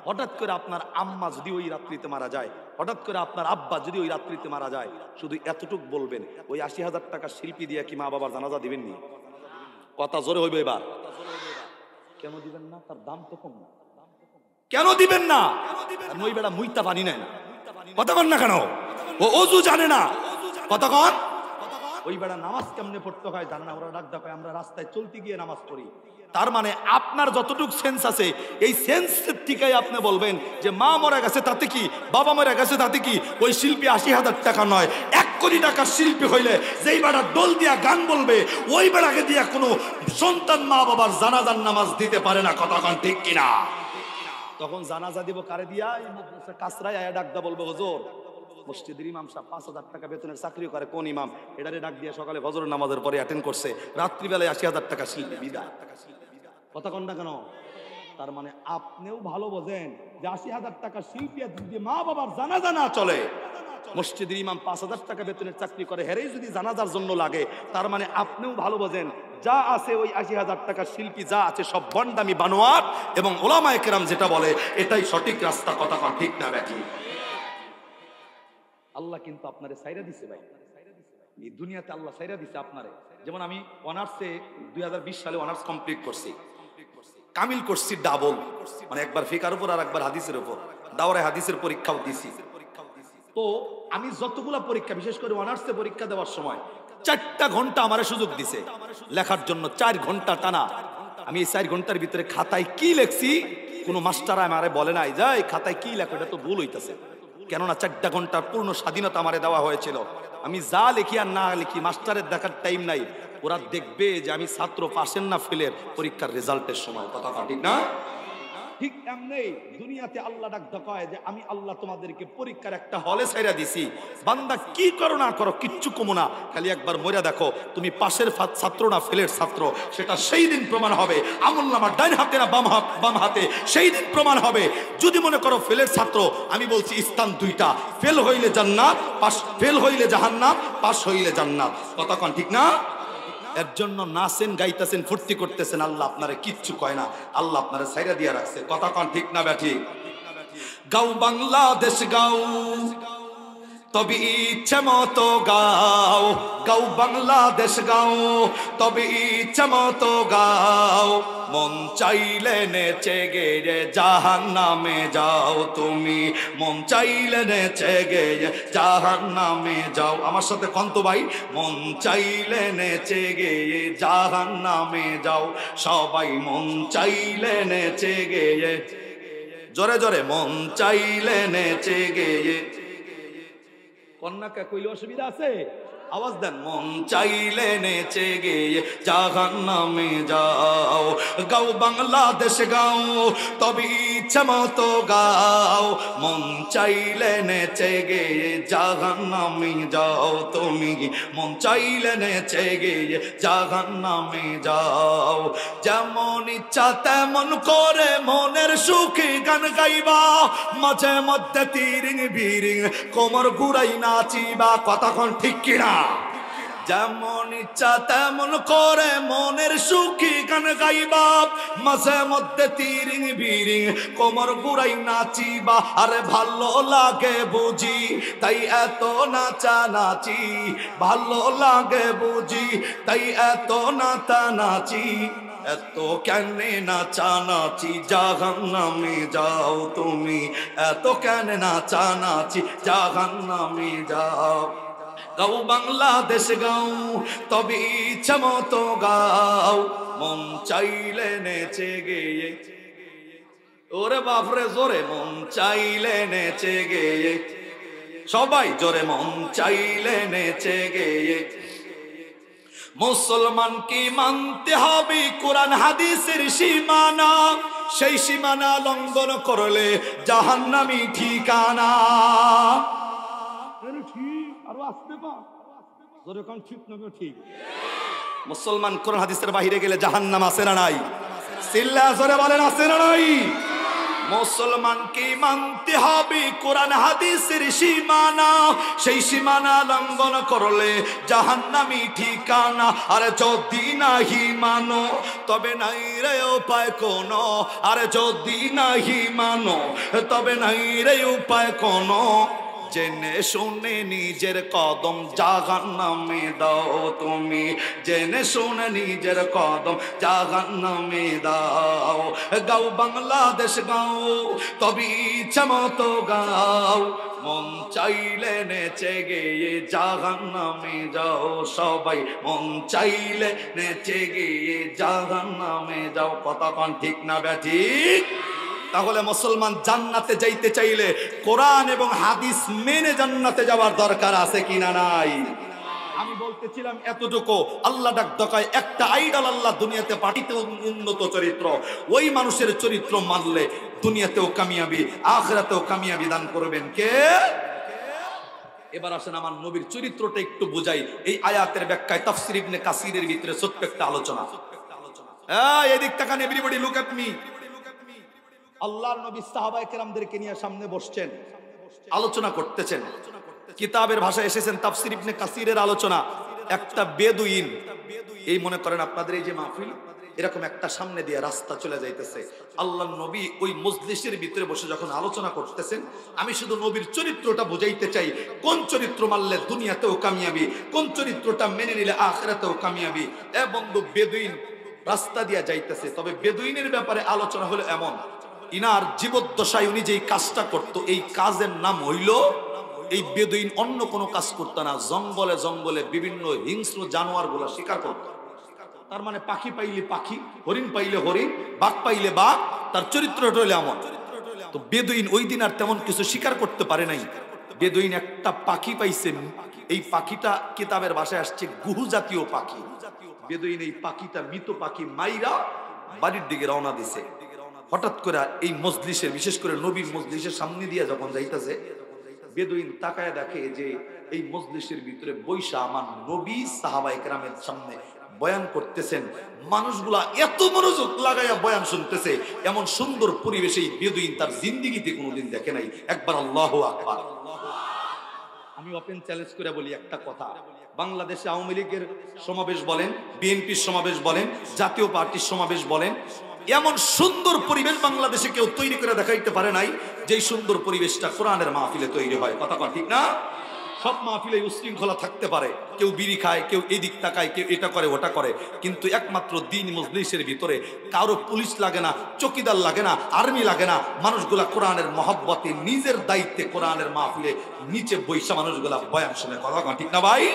[SPEAKER 1] হঠাৎ করে আপনার আম্মা যদি ওই রাত্রিতে মারা যায়, হঠাৎ করে আপনার আব্বা যদি ওই রাত্রিতে মারা যায়, শুধু এতটুক বলবেন, ওই 80,000 টাকার শিল্পী দিয়ে কি মা বাবার জানাজা দিবেন নি? কথা জোরে হইবে এবার। কেন দিবেন না? তার দাম তো কম না। কেন দিবেন না? ওই বেড়া মুইতা পানি নেয় না। কথা কন না কেন? ও ওযু জানে না। কথা কন। ওই বেড়া নামাজ কেমনে পড়তে হয় জানে না। ওরা ডাক ডাক আমরা রাস্তায় চলতে গিয়ে নামাজ পড়ি। তার মানে আপনার যতটুক সেন্স আছে, এই সেন্সের থেকেই আপনি বলবেন যে মা মরে গেছে তাতে কি, বাবা মরে গেছে তাতে কি। ওই শিল্পী 80,000 টাকা নয়, 1 কোটি টাকার শিল্পী হইলে যেই বেড়া ডোল দিয়া গান বলবে, ওই বেড়াকে দিয়া কোনো সন্তান মা বাবার জানাজার নামাজ দিতে পারে না। কথা কন ঠিক কিনা? তখন জানাজা দিব কারে দিয়া? এই মাদ্রাসা কাসরায় আয়া ডাকদা বলবে, হুজুর মসজিদের ইমাম সাহেব 5,000 টাকা বেতনের চাকরি করে, কোন ইমাম? এটারে ডাক দিয়া সকালে ফজরের নামাজের পরে অ্যাটেন্ড করছে, রাত্রিবেলায় 80,000 টাকা শিল্পী বিদায়। কথা কন না কেন? তার মানে আপনিও ভালো বোঝেন যে 80,000 টাকা শিল্পী যদি মা বাবার জানাজা না চলে, মসজিদের ইমাম 5,000 টাকা বেতনের চাকরি করে, হেরেই যদি জানাজার জন্য লাগে, তার মানে আপনিও ভালো বোঝেন যা আছে ওই 80,000 টাকার শিল্পী যা আছে সব বন্ডামি বানোয়াট, এবং ওলামায়ে কেরাম যেটা বলে এটাই সঠিক রাস্তা। কথা কন ঠিক না ব্যাকি? আল্লাহ কিন্তু আপনারে সাইরা দিছে ভাই, এই দুনিয়াতে আল্লাহ সাইরা দিছে আপনারে। যেমন আমি অনার্সে 2020 সালে অনার্স কমপ্লিট করছি, কামিল করছি ডাবল, মানে একবার ফিকার উপর আর একবার হাদিসের উপর, দাওরায়ে হাদিসের পরীক্ষাও দিছি। তো আমি যতগুলা পরীক্ষা, বিশেষ করে অনার্সে পরীক্ষা দেওয়ার সময় 4টা ঘন্টা আমারে সুযোগ দিছে লেখার জন্য, 4 ঘন্টা টানা। আমি এই 4 ঘন্টার ভিতরে খাতায় কি লেখছি কোনো মাস্টার আমারে বলে নাই যে খাতায় কি লেখো, এটা তো ভুল হইতাছে। কেননা 4টা ঘন্টার পূর্ণ স্বাধীনতা আমারে দেওয়া হয়েছিল। আমি যা লিখি আর না লিখি মাস্টারের দেখার টাইম নাই, ওরা দেখবে যে আমি ছাত্র পাশের না ফেলের পরীক্ষার রেজাল্টের সময়। কথা ঠিক না? ঠিক এমনি দুনিয়াতে আল্লাহ ডাক দেখায় যে আমি আল্লাহ তোমাদেরকে পরীক্ষার একটা হলে ছাইরা দিছি, বান্দা কি করো না করো কিচ্ছু কমো না, খালি একবার মরে দেখো তুমি পাশের ছাত্র না ফেলের ছাত্র, সেটা সেই দিন প্রমাণ হবে। আমুলনামা ডাইন হাতে না বাম হাতে, সেই দিন প্রমাণ হবে। যদি মনে করো ফেলের ছাত্র, আমি বলছি স্থান 2টা, ফেল হইলে জান্নাত, পাস ফেল হইলে জাহান্নাম, পাস হইলে জান্নাত। কথা কন ঠিক না? এর জন্য নাচেন, গাইতেছেন, ফুর্তি করতেছেন, আল্লাহ আপনারে কিচ্ছু কয় না, আল্লাহ আপনারে ছাইরা দিয়া রাখছে। কথা কন ঠিক না ব্যাঠি? গাও বাংলাদেশ গাও, তবে ইচ্ছে মতো গাও, গাও বাংলাদেশ গাও, তবে ইচ্ছে মতো গাও। মন চাইলে নেচে গেয়ে জাহান্নামে যাও তুমি, মন চাইলে নেচে গেয়ে জাহান্নামে যাও। আমার সাথে কন্ত ভাই, মন চাইলে নেচে গেয়ে জাহান্নামে যাও। সবাই মন চাইলে নেচে গেয়ে, জোরে জোরে মন চাইলে নেচে গেয়ে। কন্যাকে কইলে অসুবিধা আছে? আওয়াজ দেন। মন চাইলে নেচে গিয়ে জাহান্নামে যাও, গাও বাংলাদেশ গাও, তবে ইচ্ছা মতো গাও। মন চাইলে নেচে গিয়ে জাহান্নামে যাও তুমি, মন চাইলে নেচে গিয়ে জাহান্নামে যাও। যেমন ইচ্ছা তেমন করে মনের সুখে গান গাইবা, মাঝে মধ্যে তিরিং বিরিং কোমর ঘুরাই নাচিবা। কতক্ষণ ঠিক কিনা? যেমন ইচ্ছা তেমন করে মনের সুখী গান গাইবা, মাঝে মধ্যে তিরিং বিরিং কোমর ঘুরাই নাচিবা। আরে ভালো লাগে বুঝি তাই এত নাচা নাচি, ভালো লাগে বুঝি তাই এত নাচা নাচি। এত কেনে নাচা নাচি জাহান্নামে যাও তুমি, এত কেনে নাচা নাচি জাহান্নামে যাও। গাও বাংলাদেশ গাও তবে ইচ্ছা মতো গাও, মন চাইলে নেচে গেয়ে। ওরে বাপরে জোরে মন চাইলে নেচে গেয়ে, সবাই জোরে মন চাইলে নেচে গেয়ে। মুসলমান কি মানতে হবে কোরআন হাদিসের সীমানা, সেই সীমানা লঙ্ঘন করলে জাহান্নামী ঠিকানা। মুসলমান কোরআন হাদিসের বাহিরে গেলে জাহান্নাম আছে না নাই? চিল্লা জোরে বলেন আছে না নাই? মুসলমান কি মানতে হবে কোরআন হাদিসের সীমানা, সেই সীমানা লঙ্ঘন করলে জাহান্নামী ঠিকানা। আরে যদি নাহি মানো তবে নাই রে উপায় কোনো, আরে যদি নাহি মানো তবে নাই রে উপায় কোনো। জেনে শুনে নিজের কদম জাহান্নামে দাও তুমি, জেনে শুনে নিজের কদম জাহান্নামে দাও। গাও বাংলাদেশ গাও তবে ইচ্ছা মতো গাও, মন চাইলে নেচে গিয়ে জাহান্নামে যাও। সবাই মন চাইলে নেচে গিয়ে জাহান্নামে যাও। কতক্ষণ ঠিক না ব্যাঠিক? তাহলে মুসলমান জান্নাতে যাইতে চাইলে কোরআন এবং হাদিস মেনে জান্নাতে যাওয়ার দরকার আছে কিনা নাই? আমি বলতেছিলাম এতটুকু, আল্লাহ ডাক দকায় একটা আইডল আল্লাহ দুনিয়াতে পাঠিতে উন্নত চরিত্র, ওই মানুষের চরিত্র মানলে দুনিয়াতেও কামিয়াবি আখিরাতেও কামিয়াবি দান করবেন কে? এবার আসেন আমার নবীর চরিত্রটা একটু বুঝাই। এই আয়াতের ব্যাখ্যায় তাফসীর ইবনে কাসিরের ভিতরে ছোট্ট একটা আলোচনা। এদিক তাকান, এভরিবডি লুক এট মি। আল্লাহর নবী সাহাবায়ে কেরামদেরকে নিয়ে সামনে বসছেন, আলোচনা করতেছেন। কিতাবের ভাষায় এসেছেন তাফসীর ইবনে কাসিরের আলোচনা। একটা বেদুইন, এই মনে করেন আপনাদের এই যে মাহফিল, এরকম একটা সামনে দিয়ে রাস্তা চলে যাইতেছে। আল্লাহর নবী ওই মজলিসের ভিতরে বসে যখন আলোচনা করতেছেন, আমি শুধু নবীর চরিত্রটা বুঝাইতে চাই। কোন চরিত্র মানলে দুনিয়াতেও কামিয়াবি, কোন চরিত্রটা মেনে নিলে আখিরাতেও কামিয়াবি। এ বন্ধু, বেদুইন রাস্তা দিয়া যাইতেছে, তবে বেদুইনের ব্যাপারে আলোচনা হলো এমন, ইনার জীবদ্দশায় উনি যেই কাজটা করতো, এই কাজের নাম হইল, এই বেদুইন অন্য কোনো কাজ করতো না, জঙ্গলে জঙ্গলে বিভিন্ন হিংস্র জানোয়ার গুলা শিকার করতো। তার মানে পাখি পাইলে পাখি, হরিণ পাইলে হরিণ, বাঘ পাইলে বাঘ, তার চরিত্রটা হইলে এমন। তো বেদুইন ওই দিন আর তেমন কিছু শিকার করতে পারে নাই। বেদুইন একটা পাখি পাইছেন, এই পাখিটা কিতাবের ভাষায় আসছে গুহু জাতীয় পাখি। বেদুইন এই পাখিটা মৃত পাখি মাইরা বাড়ির দিকে রওনা দিছে। হঠাৎ করে এই মজলিসের, বিশেষ করে নবীর মজলিসের সামনে দিয়ে যখন যাইতেছে, বেদুইন তাকায় দেখে যে এই মজলিসের ভিতরে বৈশা আমার নবী সাহাবায়ে কেরামের সামনে বয়ান করতেছেন। মানুষগুলা এত মনোযোগ লাগাইয়া বয়ান শুনতেছে, এমন সুন্দর পরিবেশে বেদুইন তার জিন্দেগিতে কোনোদিন দেখে নাই। একবার আল্লাহু আকবার। আমি ওপেন চ্যালেঞ্জ করে বলি একটা কথা, বাংলাদেশে আওয়ামী লীগের সমাবেশ বলেন, বিএনপির সমাবেশ বলেন, জাতীয় পার্টির সমাবেশ বলেন, এমন সুন্দর পরিবেশ বাংলাদেশে কেউ তৈরি করে দেখাইতে পারে নাই যেই সুন্দর পরিবেশটা কোরআনের মাহফিলে তৈরি হয়। কথা কন ঠিক না? সব মাহফিলে উশৃঙ্খলা থাকতে পারে, কেউ বিড়ি খায়, কেউ এদিক তাকায়, কেউ এটা করে ওটা করে, কিন্তু একমাত্র দ্বীন মজলিসের ভিতরে কারো পুলিশ লাগে না, চকিদার লাগে না, আর্মি লাগে না। মানুষগুলা কোরআনের মহব্বতে নিজের দায়িত্বে কোরআনের মাহফিলে নিচে বৈশা মানুষগুলা বয়ান শুনে। কথা কন ঠিক না ভাই?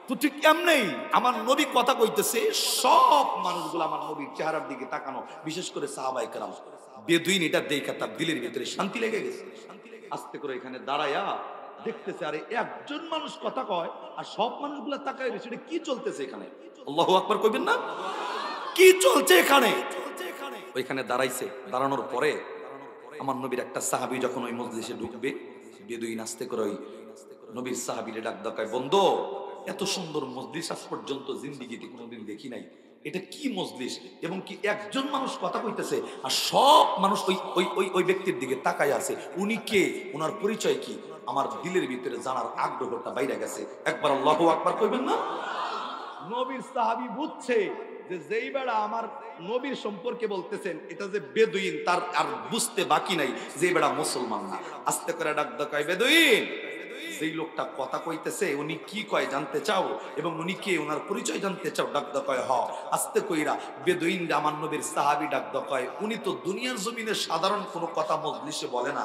[SPEAKER 1] তো ঠিক এমনি আমার নবী কথা কইতেছে, সব মানুষগুলো আমার নবীর চেহারার দিকে তাকানো, বিশেষ করে সাহাবায়ে কেরাম। বেদুইন এটা দেখে তার দিলের ভিতরে শান্তি লেগে গেছে। আস্তে করে এখানে দাঁড়ায়া দেখতেছে, আরে একজন মানুষ কথা কয় আর সব মানুষগুলা তাকায় রয়েছে, এটা কি চলতেছে এখানে? আল্লাহু আকবার কইবেন না? কি চলছে এখানে? ওইখানে দাঁড়াইছে। দাঁড়ানোর পরে আমার নবীর একটা সাহাবী যখন ওই মজলিসে ঢুকবে, বেদুইন আস্তে করে ওই নবীর সাহাবীরে ডাক দেয়, বন্ধু, এত সুন্দর মজলিস আজ পর্যন্ত জিন্দেগিতে কোনোদিন দেখি নাই, এটা কি মজলিস, এবং কি একজন মানুষ কথা কইতেছে আর সব মানুষ ওই ওই ওই ওই ব্যক্তির দিকে তাকায় আছে। উনি কে, ওনার পরিচয় কি? আমার দিলের ভিতরে জানার আগ্রহটা বাইরে গেছে। একবার আল্লাহু আকবার কইবেন না? নবীর সাহাবী বুঝছে যে যেই বেড়া আমার নবীর সম্পর্কে বলতেছেন এটা যে বেদুইন, তার আর বুঝতে বাকি নাই যে বেড়া মুসলমান না। আস্তে করে ডাক দাও, কয় বেদুইন। যেই লোকটা কথা কইতেছে উনি কি কয় জানতে চাও, এবং উনি কে, ওনার পরিচয় জানতে চাও? ডাক দাও, কয় হ। আস্তে কইরা বেদুইন আমার নবীর সাহাবী ডাক দাও, কয় উনি তো দুনিয়ার জমিনে সাধারণ কোনো কথা মজলিসে বলে না,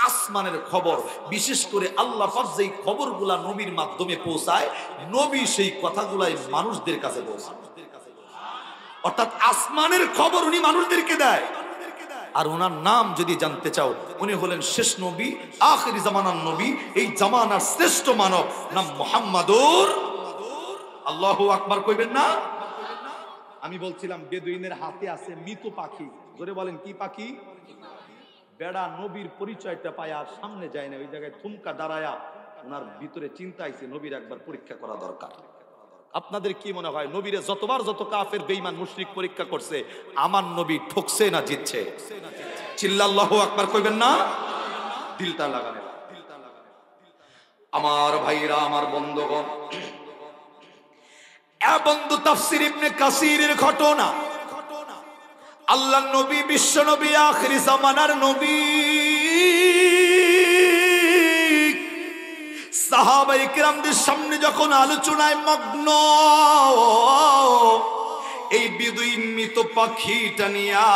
[SPEAKER 1] আসমানের খবর, বিশেষ করে আল্লাহ পাক যেই খবরগুলা নবীর মাধ্যমে পৌঁছায়, নবী সেই কথাগুলাই মানুষদের কাছে পৌঁছায়। অর্থাৎ আসমানের খবর উনি মানুষদেরকে দেয়। আর ওনার নাম যদি জানতে চাও, উনি হলেন শেষ নবী, আখিরি জামানার নবী, এই জামানার শ্রেষ্ঠ মানব, নাম মুহাম্মাদুর। আল্লাহু আকবার কইবেন না? আমি বলছিলাম বেদুইনের হাতে আছে মৃত পাখি। জোরে বলেন কি পাখি? বেড়া নবীর পরিচয়টা পায় আর সামনে যায় না, ওই জায়গায় থুমকা দাঁড়ায়া ওনার ভিতরে চিন্তা আইছে নবীর একবার পরীক্ষা করা দরকার। আপনাদের কি মনে হয় নবীরে যতবার যত কাফের বেঈমান মুশরিক পরীক্ষা করছে, আমার নবী ঠকছে না জিতছে? চিল্লাল্লাহু আকবার কইবেন না? দিলটা লাগানে আমার ভাইরা, আমার বন্ধুগণ, এ বন্ধু তাফসীর ইবনে কাসিরের ঘটনা, আল্লাহর নবী, বিশ্ব নবী, আখিরি জামানার নবী, সাহাবায়ে কিরামদের সামনে যখন আলোচনায় মগ্ন, এই বেদুইন মৃত পাখিটা নিয়া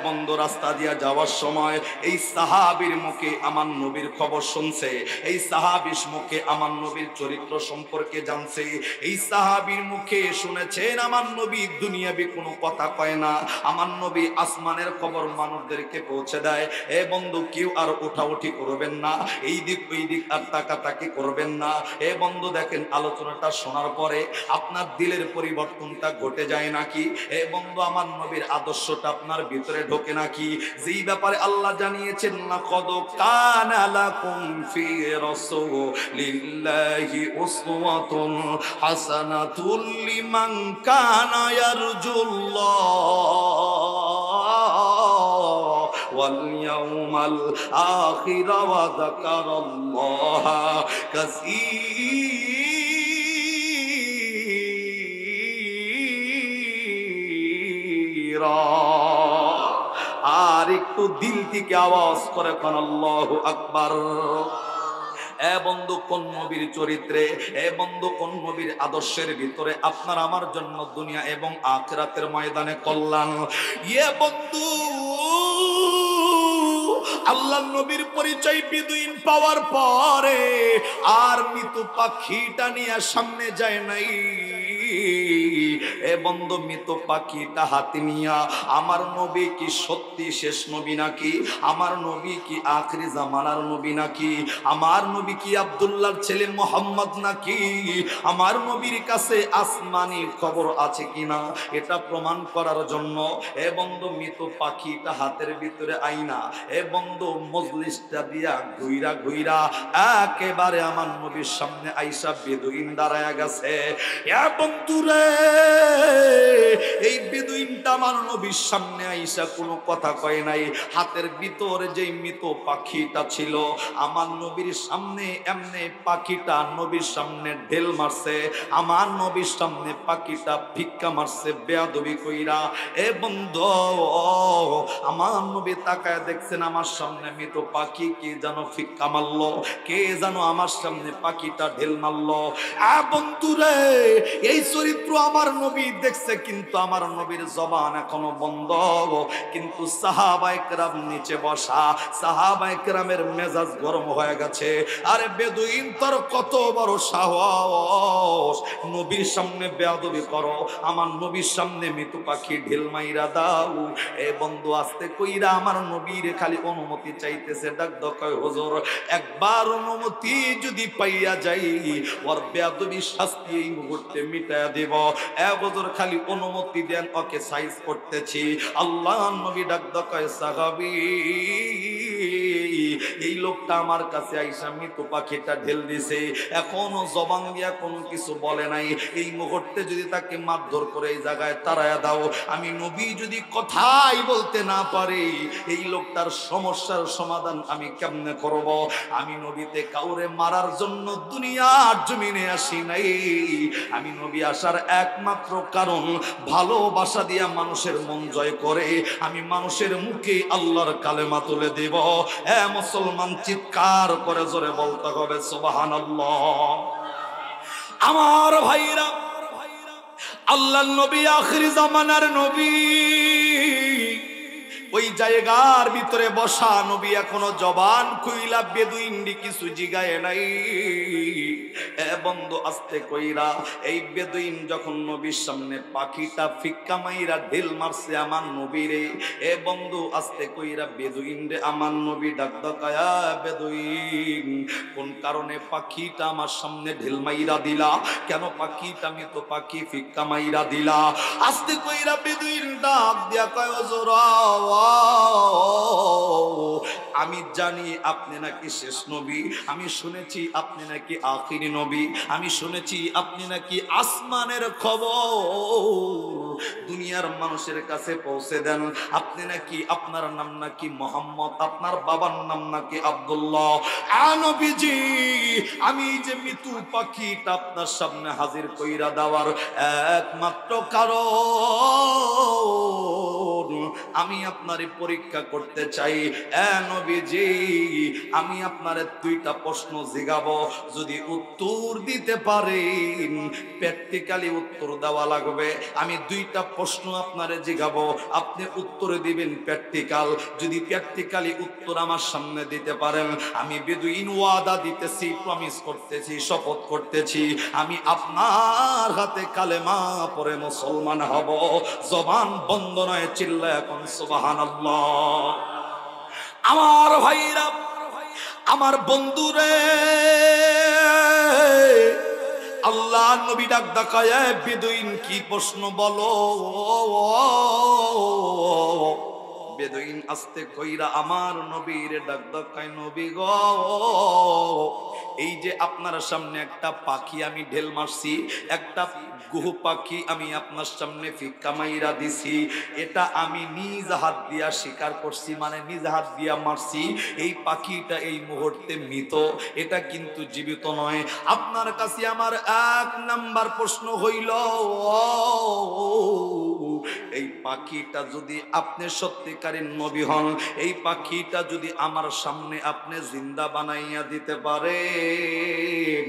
[SPEAKER 1] বন্ধ রাস্তা দিয়া যাওয়ার সময় এই সাহাবীর মুখে আমার নবীর খবর শুনছে, এই সাহাবীর মুখে আমার নবীর চরিত্র সম্পর্কে জানছে, এই সাহাবীর মুখে শুনেছেন আমার নবী দুনিয়াবি কোনো কথা কয় না, আমার নবী আসমানের খবর মানুষদেরকে পৌঁছে দেয়। এ বন্ধু, কেউ আর উঠাউঠি করবেন না, এই দিক ওই দিক আর তাকাতাকি করবেন না। এ বন্ধু দেখেন, আলোচনাটা শোনার পরে আপনার দিলের পরিবর্তনটা ঘটে যায় নাকি? এ বন্ধু, আমার নবীর আদর্শটা আপনার ভিতরে ঢোকে নাকি? যেই ব্যাপারে আল্লাহ জানিয়েছেন, লাকাদ কানা লাকুম ফি রাসূলিল্লাহি উসওয়াতুন হাসানাতুল লিমান কানা ইয়ারজুল্লাহ ওয়াল ইয়াউমাল আখির ওয়া যাকারাল্লাহা কাসীরা। আর একটু দিল থেকে আওয়াজ করে কোন আল্লাহু আকবার। এ বন্ধু, কোন নবীর চরিত্রে, এ বন্ধু কোন নবীর আদর্শের ভিতরে আপনার আমার জন্য দুনিয়া এবং আখিরাতের ময়দানে কল্যাণ। ইয়ে বন্ধু, আল্লাহ নবীর পরিচয় বেদুইন পাওয়ার পরে আর মৃত পাখিটা নিয়ে সামনে যায় নাই। এ বন্ধু, মৃত পাখিটা হাতে নিয়া আমার নবী কি সত্যি শেষ নবী নাকি? আমার নবী কি আখিরি জামানার নবী নাকি? আমার নবী কি আব্দুল্লাহর ছেলে মুহাম্মদ নাকি? আমার নবীর কাছে আসমানি খবর আছে কিনা এটা প্রমাণ করার জন্য এ বন্ধু মৃত পাখিটা হাতের ভিতরে আইনা এ বন্ধু মজলিসটা দিয়া ঘুইরা ঘুইরা একেবারে আমার নবীর সামনে আইসা বেদুইন দাঁড়ায়া গেছে। এ বন্ধু রে, এই বেদুইনটা আমার নবীর সামনে আইসা কোনো কথা কয় নাই। হাতের ভিতরে যে মৃত পাখিটা ছিল আমার নবীর সামনে, এমনি পাখিটা নবীর সামনে ঢেল মারছে, আমার নবীর সামনে পাখিটা ভিক্ষা মারছে বেয়াদবি কইরা। এ বন্ধু, আমার নবী তাকায় দেখছেন আমার সামনে মৃত পাখি কে যেন ভিক্ষা মারলো, কে যেন আমার সামনে পাখিটা ঢেল মারলো। বন্ধু রে, এই চরিত্র আমার নবী দেখছে, কিন্তু আমার নবীর জবান এখনো বন্ধ। কিন্তু সাহাবায়ে কেরাম নিচে বসা, সাহাবায়ে কেরামের মেজাজ গরম হয়ে গেছে। আরে বেদুইন, তোর কত বড় সাহস, নবীর সামনে বেয়াদবি করো, আমার নবীর সামনে মৃত পাখি ঢেল মাইরা দাও। এ বন্ধু আস্তে কইরা আমার নবীর খালি অনুমতি চাইতেছে। ডাক দকয় হুজুর, একবার অনুমতি যদি পাইয়া যাই ওর বেয়াদবি শাস্তি এই মুহূর্তে মিটায়া দেব। এ হুজুর খালি অনুমতি দেন, ওকে সাইজ করতেছি। আল্লাহ নবী ডাক দকয় সাহাবী, এই লোকটা আমার কাছে আইসা মৃত পাখিটা ঢেল দিছে, এখনো জবান দিয়া কোনো কিছু বলে নাই। এই মুহূর্তে যদি তাকে মারধর করে এই জায়গায় তাড়ায়া দাও, আমি নবী যদি কথাই বলতে না পারি, এই লোকটার সমস্যার সমাধান আমি কেমনে করব? আমি নবীতে কাউরে মারার জন্য দুনিয়ার জমিনে আসি নাই। আমি নবী আসার একমাত্র কারণ, ভালোবাসা দিয়া মানুষের মন জয় করে আমি মানুষের মুখে আল্লাহর কালেমা তুলে দেব। মুসলমান চিৎকার করে জোরে বলতে হবে সুবহানাল্লাহ। আমার ভাইরা, আল্লাহর নবী আখিরি জামানার নবী, ওই জায়গার ভিতরে বসা নবী এখনো জবান খুইলা বেদুইনডি কিছু জিগায় নাই। বন্ধু আস্তে কইরা এই বেদুইন যখন নবীর সামনে পাখিটা ফিক্কা মাইরা ঢিল মারছে আমার নবীরে, বন্ধু আস্তে কইরা বেদুইন রে আমার নবী ডাক ডাকায়া, বেদুইন কোন কারণে পাখিটা আমার সামনে ঢিল মাইরা দিলা? কেন পাখিটা আমি তো পাখি ফিক্কা মাইরা দিলা? আস্তে কইরা বেদুইন ডাক দিয়া কয়, ওজরা আমি জানি আপনি নাকি শেষ নবী, আমি শুনেছি আপনি নাকি আখিরি নবী, আমি শুনেছি আপনি নাকি আসমানের খবর দুনিয়ার মানুষের কাছে পৌঁছে দেন। আপনি নাকি, আপনার নাম নাকি মোহাম্মদ, আপনার বাবার নাম নাকি আব্দুল্লাহ। নবীজি, আমি যে মৃত্যু পাখিটা আপনার সামনে হাজির কইরা দেওয়ার একমাত্র কারণ, আমি আপনারে পরীক্ষা করতে চাই। নবীজি, আমি আপনারে দুইটা প্রশ্ন জিগাবো, যদি উত্তর দিতে পারেন, প্র্যাকটিক্যালি উত্তর দেওয়া লাগবে। আমি দুইটা প্রশ্ন আপনারে জিগাবো, আপনি উত্তর দিবেন প্র্যাকটিক্যাল। যদি প্র্যাকটিক্যালি উত্তর আমার সামনে দিতে পারেন, আমি বেদুইন ওয়াদা দিতেছি, প্রমিস করতেছি, শপথ করতেছি, আমি আপনার হাতে কালেমা পড়ে মুসলমান হব। জবান বন্ধ নয়, চিল্লা এখন সুবহানাল্লাহ। আমার ভাইরা, আমার বন্ধুরে, আল্লাহ নবী ডাক ডাকায়, বেদুইন কি প্রশ্ন বলো? বেদুইন আস্তে কইরা আমার নবীর ডাক ডাকায়, নবী গো, এই যে আপনার সামনে একটা পাখি আমি ঢেল মারছি, একটা গুহু পাখি আমি আপনার সামনে ফিক্কা মাইরা দিছি, এটা আমি নিজ হাত দিয়া স্বীকার করছি, মানে নিজ হাত দিয়া মারছি। এই পাখিটা এই মুহূর্তে মৃত, এটা কিন্তু জীবিত নয়। আপনার কাছে আমার এক নাম্বার প্রশ্ন হইল, এই পাখিটা যদি আপনি সত্যিকারের নবী হন, এই পাখিটা যদি আমার সামনে আপনি জিন্দা বানাইয়া দিতে পারেন,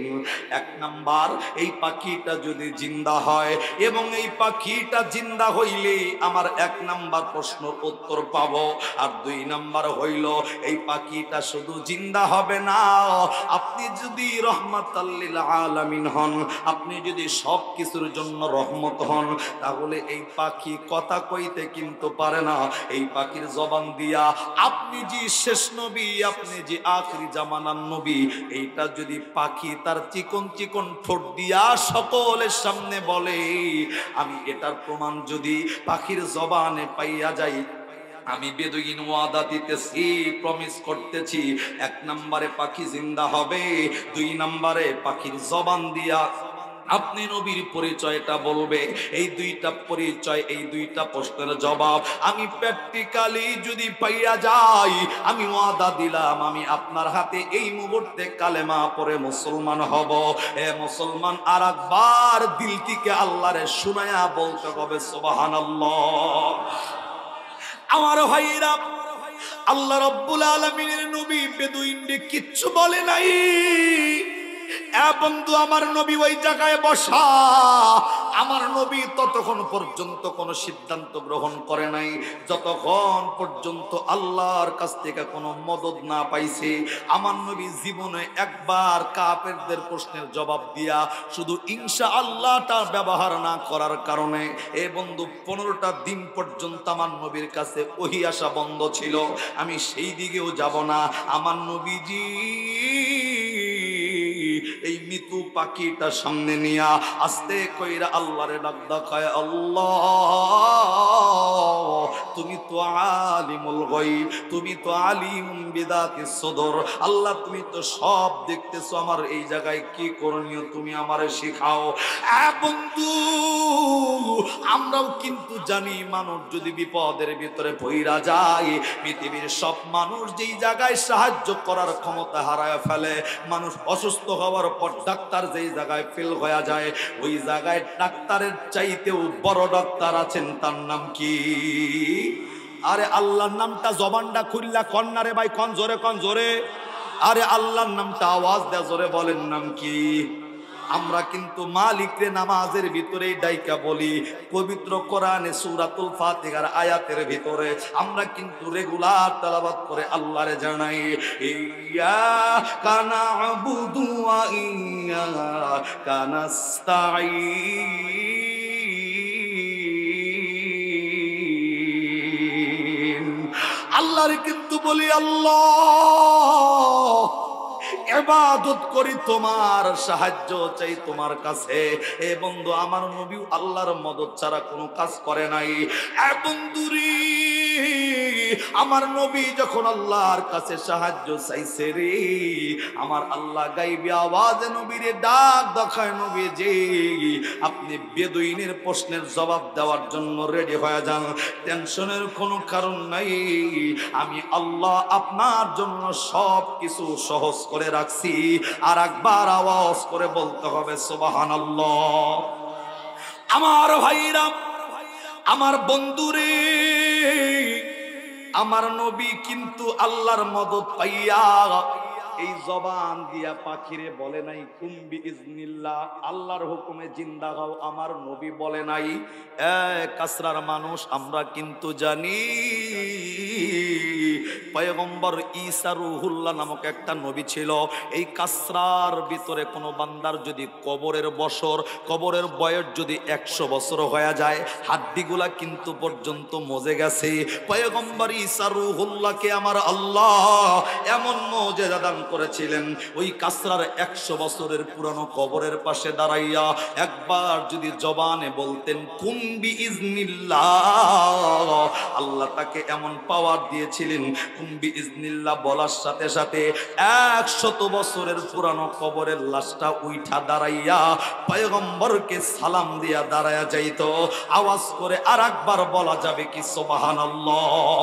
[SPEAKER 1] এক নাম্বার, এই পাখিটা যদি জিন্দা হয় এবং এই পাখিটা জিন্দা হইলে আমার এক নাম্বার প্রশ্নের উত্তর পাবো। আর দুই নাম্বার হইল, এই পাখিটা শুধু জিন্দা হবে না, আপনি যদি রহমাতাল লিল আলামিন হন, আপনি যদি সব কিছুর জন্য রহমত হন, তাহলে এই পাখি কথা কইতে কিন্তু পারে না। এই পাখির জবান দিয়া আপনি যে শেষ নবী, আপনি যে আখিরি জামানার নবী, এইটা যদি পাখি তার চিকন চিকন ঠোঁট দিয়া সকলের সামনে বলে, আমি এটার প্রমাণ যদি পাখির জবানে পাইয়া যাই, আমি বেদুইন ওয়াদা দিতেছি, প্রমিস করতেছি, এক নম্বরে পাখি জিন্দা হবে, দুই নম্বরে পাখির জবান দিয়া আপনি নবীর পরিচয়টা বলবে। এই দুইটা পরিচয়, এই দুইটা প্রশ্নের জবাব আমি প্র্যাকটিক্যালি যদি পাইয়া যাই, আমি ওয়াদা দিলাম আমি আপনার হাতে এই মুহূর্তে কালেমা পড়ে মুসলমান হব। মুসলমান আর একবার দিল থেকে আল্লাহরে শুনায়া বলতে হবে সুবহানাল্লাহ। আমার ভাইরা, আল্লাহ রাব্বুল আলামিনের নবী বেদুইনকে কিচ্ছু বলে নাই। বন্ধু, আমার নবী ওই জায়গায় বসা, আমার নবী ততক্ষণ পর্যন্ত কোনো সিদ্ধান্ত গ্রহণ করে নাই যতক্ষণ পর্যন্ত আল্লাহর কাছ থেকে কোনো মদদ না পাইছে। আমার নবী জীবনে একবার কাফেরদের প্রশ্নের জবাব দিয়া শুধু ইনশাআল্লাহটা ব্যবহার না করার কারণে বন্ধু 15টা দিন পর্যন্ত আমার নবীর কাছে ওহী আসা বন্ধ ছিল। আমি সেই দিকেও যাব না। আমার নবীজি এই মৃত্যু পাখিটা সামনে নিয়া আস্তে কইরা আল্লাহরে ডাক দেখায়, আল্লাহ তুমি তো আলিমুল গায়ব, তুমি তো আলিমুম বিদাতিস সুদূর। আল্লাহ তুমি তো সব দেখতেছো, আমার এই জায়গায় কি করণীয় তুমি আমারে শেখাও। বন্ধু আমরাও কিন্তু জানি মানুষ যদি বিপদের ভিতরে পইরা যায়, পৃথিবীর সব মানুষ যেই জায়গায় সাহায্য করার ক্ষমতা হারায় ফেলে, মানুষ অসুস্থ হওয়ার পর ডাক্তার যেই জায়গায় ফেল হয়ে যায়, ওই জায়গায় ডাক্তারের চাইতেও বড় ডাক্তার আছেন, তার নাম কি? আরে আল্লাহর নামটা জবানটা খুললা কন্যারে ভাই, কন জোরে, কন জোরে। আরে আল্লাহর নামটা আওয়াজ দেয়া জোরে বলেন, নাম কি? আমরা কিন্তু মালিকরে নামাজের ভিতরেই ডাইকা বলি, পবিত্র কোরআনে সূরাতুল ফাতিহার আয়াতের ভিতরে আমরা কিন্তু রেগুলার তেলাওয়াত করে আল্লাহরে জানাই, ইয়্যাকা না'বুদু ওয়া ইয়্যাকা নাস্তাঈন। আল্লাহরে কিন্তু বলি, আল্লাহ ইবাদত করি, তোমার সাহায্য চাই তোমার কাছে। এ বন্ধু আমার নবী আল্লাহর মদদ ছাড়া কোনো কাজ করে নাই। এ বন্ধুরি আমার নবী যখন আল্লাহর কাছে সাহায্য চাইছে রে, আমার আল্লাহ গাইবি আওয়াজে নবীরে ডাক দেখায়, নবী যে আপনি বেদুইনের প্রশ্নের জবাব দেওয়ার জন্য রেডি হয়ে যান, টেনশনের কোনো কারণ নাই, আমি আল্লাহ আপনার জন্য সব কিছু সহজ করে রাখছি। আর একবার আওয়াজ করে বলতে হবে সুবহানাল্লাহ। আমার ভাইরা, আমার বন্ধুরে, আমার নবী কিন্তু আল্লাহর মদদ পাইয়া এই জবান দিয়া পাখিরে বলে নাই কুম্বি ইজনিল্লাহ, আল্লাহর হুকুমে জিন্দা হও, আমার নবী বলে নাই। কাসরার মানুষ আমরা কিন্তু জানি পয়গম্বর ঈসা রুহুল্লাহ নামক একটা নবী ছিল। এই কাসরার ভিতরে কোনো বান্দার যদি কবরের বয়স যদি 100 বছর হয়ে যায়, হাড্ডিগুলা কিন্তু পর্যন্ত মজে গেছে। পয়গম্বর ঈসা রুহুল্লাহকে আমার আল্লাহ এমন মুজিজা দান করেছিলেন, ওই কাসরার 100 বছরের পুরানো কবরের পাশে দাঁড়াইয়া একবার যদি জবানে বলতেন কুম্বি ইজনিল্লাহ, আল্লাহ তাকে এমন পাওয়ার দিয়েছিলেন, কুম্বি ইজনিল্লাহ বলার সাথে সাথে 100 বছরের পুরানো কবরের লাশটা উইঠা দাঁড়াইয়া পয়গম্বরকে সালাম দিয়া দাঁড়ায়া যাইত। আওয়াজ করে আর একবার বলা যাবে কি সুবহানাল্লাহ?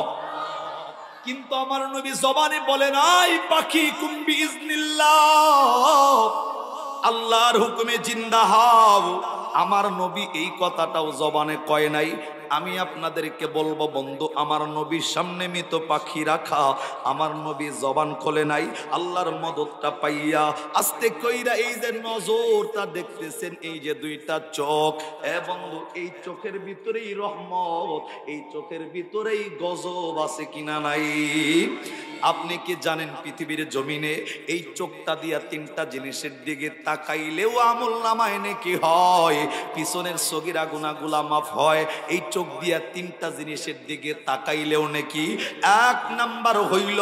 [SPEAKER 1] কিন্তু আমার নবী জবানে বলে নাই পাখি কুম্বি ইজনিল্লাহ, আল্লাহর হুকুমে জিন্দা হও। আমার নবী এই কথাটাও জবানে কয় নাই। আমি আপনাদেরকে বলবো বন্ধু, আমার নবীর সামনে মৃত পাখি রাখা, আমার নবী জবান খোলে নাই। আল্লাহর মদদটা পাইয়া আস্তে কইরা এই যে নজরটা দেখতেছেন, এই যে দুইটা চোখ, এ বন্ধু এই চোখের ভিতরেই রহমত, এই চোখের ভিতরেই গজব আছে কিনা নাই? আপনি কি জানেন পৃথিবীর জমিনে এই চোখটা দিয়া 3টা জিনিসের দিকে তাকাইলেও আমল নামায় নাকি হয়, পিছনের সগীরা গুনাহগুলা মাফ হয়। এই চোখ দিয়া 3টা জিনিসের দিকে তাকাইলেও নাকি। 1 নাম্বার হইল,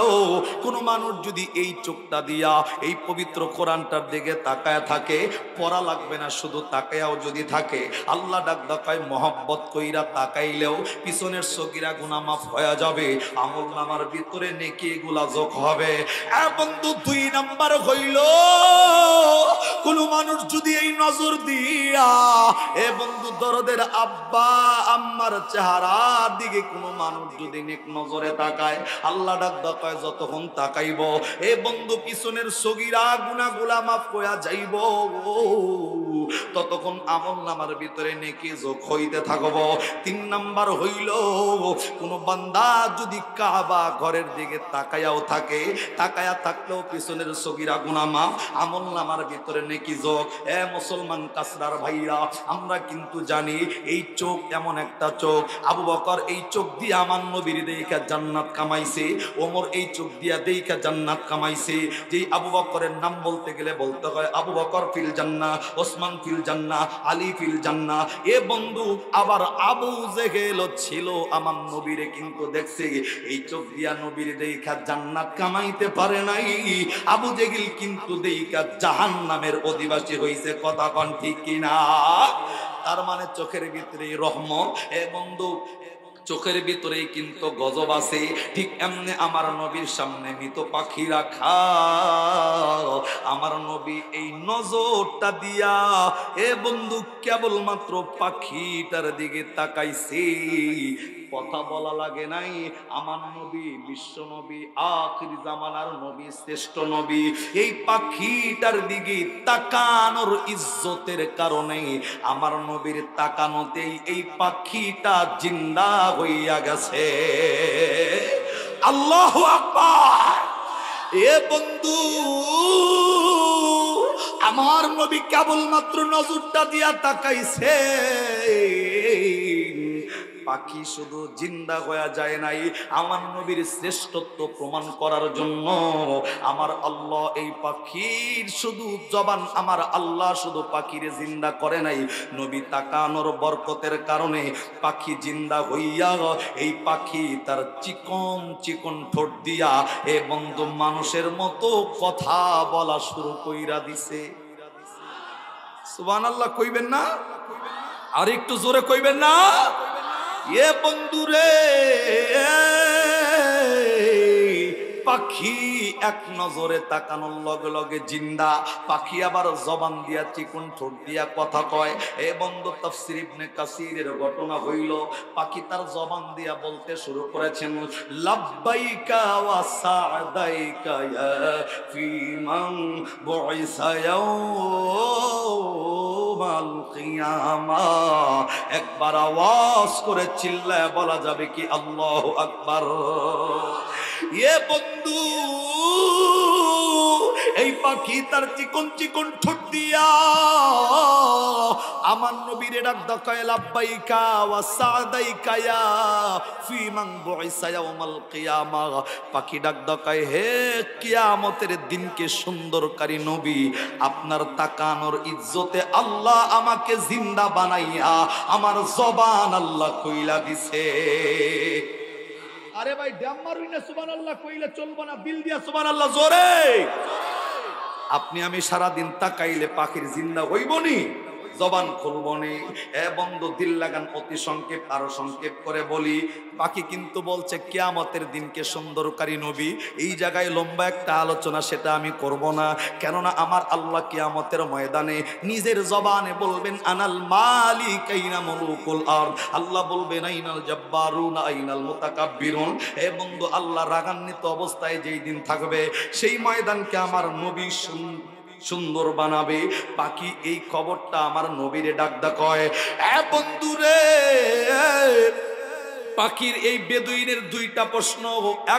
[SPEAKER 1] কোন মানুষ যদি এই চোখটা দিয়া এই পবিত্র কোরআনটার দিকে তাকায় থাকে, পড়া লাগবে না, শুধু তাকায়াও যদি থাকে, আল্লাহ ডাক দেখায় মহব্বত কইরা তাকাইলেও পিছনের সগীরা গুনাহ মাফ হয়ে যাবে, আমল নামার ভিতরে নেকি গুলা যোগ হবে। বন্ধু 2 নাম্বার হইল, কোন মানুষ যদি এই নজর দিয়া এ বন্ধু দরদের আব্বা আম্মার চেহারার দিকে কোন মানুষ যদি নেক নজরে তাকায়, আল্লাহ ডাক দেখায় যতক্ষণ তাকাইব এ বন্ধু পিছনের সগীরা গুনাহগুলা মাফ হইয়া যাইব, ততক্ষণ আমল নামার ভিতরে নেকি যোগ হইতে থাকব। 3 নাম্বার হইল, কোন বান্দা যদি কাবা ঘরের দিকে তাকায়াও থাকে, তাকায়া থাকলেও পিছনের সগীরা গুনাহ মাফ, আমল নামার ভিতরে নেকি যোগ। এ মুসলমান কাসরার ভাইরা, আমরা কিন্তু জানি এই চোখ এমন একটা চোখ, আবু বকর এই চোখ দিয়ে আমার নবীর দেইখা জান্নাত কামাইছে, ওমর এই চোখ দিয়া দেইখা জান্নাত কামাইছে। যেই আবু বকরের নাম বলতে গেলে বলতে হয় আবু বকর ফিল জান্নাহ, ওসমান ফিল জান্নাহ, আলী ফিল জান্নাহ। এ বন্ধু আবার আবু জেহেল ছিল আমার নবীরে কিন্তু দেখছে, এই চোখ দিয়া নবীর দেইখা জান্নাত কামাইতে পারে নাই। আবু জেহেল কিন্তু দেইখা জাহান্নামের অধিবাসী হইছে, কথা কোন ঠিক কিনা? তার মানে চোখের ভিতরে রহমত। এ বন্ধু চোখের ভিতরেই কিন্তু গজব আছে। ঠিক এমনি আমার নবীর সামনে মৃত পাখি রাখা। আমার নবী এই নজরটা দিয়া এ বন্ধু কেবলমাত্র পাখিটার দিকে তাকাইছে, কথা বলা লাগে নাই। আমার নবী বিশ্ব নবী, আখির জামানার নবী, শ্রেষ্ঠ নবী, এই পাখিটার দিকে তাকানোর ইজ্জতের কারণে আমার নবীর তাকানোতেই এই পাখিটা জিন্দা হইয়া গেছে। আল্লাহু আকবার। এ বন্ধু, আমার নবী কেবলমাত্র নজরটা দিয়া তাকাইছে, পাখি শুধু জিন্দা হয়ে যায় নাই, আমার নবীর শ্রেষ্ঠত্ব প্রমাণ করার জন্য আমার আল্লাহ এই পাখির শুধু জবান, আমার আল্লাহ শুধু পাখিরে জিন্দা করে নাই, নবী তাকানোর বরকতের কারণে পাখি জিন্দা হইয়া এই পাখি তার চিকন চিকন ঠোঁট দিয়া এ বন্ধু মানুষের মতো কথা বলা শুরু কইরা দিছে। সুবহানাল্লাহ কইবেন না? আর একটু জোরে কইবেন না? এ বন্ধুরে, পাখি এক নজরে তাকানোর লগে লগে জিন্দা। পাখি আবার জবান দিয়া চিকন ঠোঁট দিয়া কথা কয়। এ বন্ধু, তাফসীর ইবনে কাসিরের ঘটনা হইল, পাখি তার জবান দিয়া বলতে শুরু করেছেন, লাব্বাইকা ওয়া সা'দাইকা ইয়া ফিমান বুইসা ইয়াউমাল কিয়ামা। একবার আওয়াজ করে চিল্লায় বলা যাবে কি আল্লাহু আকবার? এ বন্ধু, এই পাখি তার চিকন চিকন ঠোঁট দিয়া আমার নবীর ডাক দেয়, লাব্বাইকা ওয়া সা'দাইকা ইয়া ফিমান বুইসা ইয়াউমাল কিয়ামা। পাখি ডাক দেয়, হে কিয়ামতের দিনকে সুন্দরকারী নবী, আপনার তাকানোর ইজ্জতে আল্লাহ আমাকে জিন্দা বানাইয়া আমার জবান আল্লাহ কইলা দিছে। আরে ভাই, ড্যাম মারুই না, সুবহানাল্লাহ কইলে চলবো না, দিল দিয়া সুবহানাল্লাহ জোরে। আপনি আমি সারা দিন তাকাইলে পাখির জিন্দা হইবনি, জবান খুলবনি। এ বন্ধু, দিল লাগান, অতি সংক্ষেপ আরো সংক্ষেপ করে বলি, পাখি কিন্তু বলছে কিয়ামতের দিনকে সুন্দরকারী নবী। এই জায়গায় লম্বা একটা আলোচনা, সেটা আমি করব না, কেননা আমার আল্লাহ কিয়ামতের ময়দানে নিজের জবানে বলবেন, আনাল মালিক আইনা মুলুকুল আরদ। আল্লাহ বলবেন, আইনাল জাব্বারুন আইনাল মুতাকাব্বিরুন। এ বন্ধু, আল্লাহ রাগান্বিত অবস্থায় যেই দিন থাকবে, সেই ময়দানকে আমার নবী সুন্দর বানাবে। পাখি এই খবরটা আমার নবীরে ডাকদা কয়, এ বন্ধুরে, পাখির এই বেদুইনের দুইটা প্রশ্ন।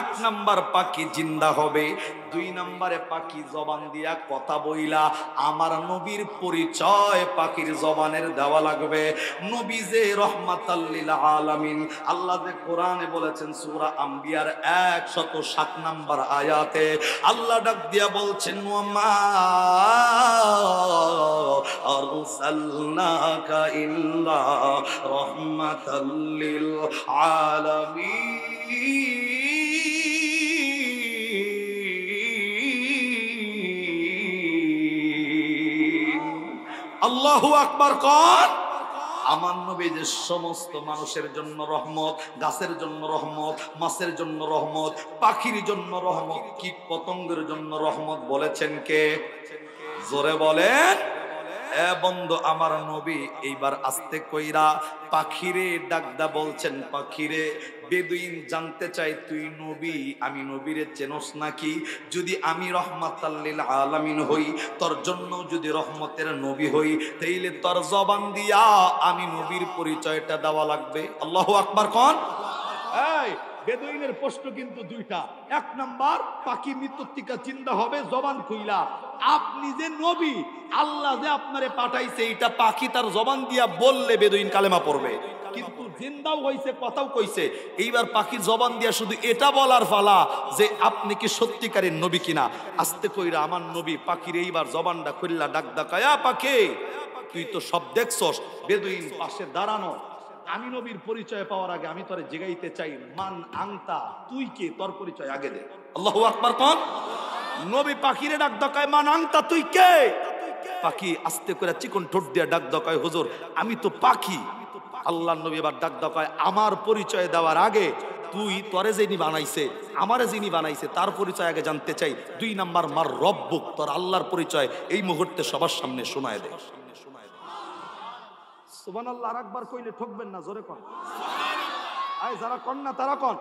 [SPEAKER 1] এক নাম্বার, পাখি জিন্দা হবে। দুই নম্বরে, পাখি জবান দিয়া কথা বইলা আমার নবীর পরিচয় পাখির জবানের দেওয়া লাগবে। নবী যে রহমাতাল লিল আলামিন, আল্লাহ যে কোরআনে বলেছেন সূরা আম্বিয়ার 107 নম্বর আয়াতে আল্লাহ ডাক দিয়া বলছেন, ওয়ামা আরসালনাকা ইল্লা রাহমাতাল লিল আলামিন। আল্লাহু আকবার কর। আমার নবী যে সমস্ত মানুষের জন্য রহমত, গাছের জন্য রহমত, মাছের জন্য রহমত, পাখির জন্য রহমত, কীট পতঙ্গের জন্য রহমত বলেছেন কে? জোরে বলেন। এ বন্ধু, আমার নবী এইবার আস্তে কইরা পাখিরে ডাকদা বলছেন, পাখিরে, বেদুইন জানতে চাই তুই নবী, আমি নবীরে চেনস নাকি? যদি আমি রহমাতাল লিল আলামিন হই, তোর জন্য যদি রহমতের নবী হই, তাইলে তোর জবান দিয়া আমি নবীর পরিচয়টা দেওয়া লাগবে। আল্লাহু আকবার কোন। এই বেদুইনের প্রশ্ন কিন্তু দুইটা। এক নাম্বার, পাখি মৃত্যুর চিন্তা হবে জবান খুইলা, আপনি যে নবী, আল্লাহ যে আপনারে পাঠাইছে, এটা পাখি তার জবান দিয়া বললে বেদুইন কালেমা পড়বে। কিন্তু জিন্দাও হইছে, কথাও কইছে। এইবার পাখির জবান দিয়া শুধু এটা বলার ফালা যে আপনি কি সত্যিকারের নবী কিনা। আস্তে কইরা আমার নবী পাখির এইবার জবানটা খুললা ডাক ডাকায়া, পাখি তুই তো সব দেখছস। বেদুইন পাশে দাঁড়ানো। আমি নবীর পরিচয় পাওয়ার আগে আমি তোরে জিগাইতে চাই, মান আংতা, তুই কে? তোর পরিচয় আগে দে। আল্লাহু আকবার কোন। নবী পাখিরে ডাক ডাকায়, মান আংতা, তুই কে? পাখি আস্তে করে চিকন ঠোঁট দিয়ে ডাক ডাকায়, হুজুর আমি তো পাখি। আল্লাহ নবী এবার ডাক কয় আমার পরিচয় দেওয়ার আগে তুই তরে যিনি বানাইছে আমারে যিনি বানাইছে তার পরিচয় আগে জানতে চাই। 2 নাম্বার মার রব্বুক, তোর আল্লাহর পরিচয় এই মুহূর্তে সবার সামনে শোনায় দে। সুবহানাল্লাহ। আরেকবার কইলে ঠকবেন না, জোরে কোন। আই যারা কোন না তারা কোন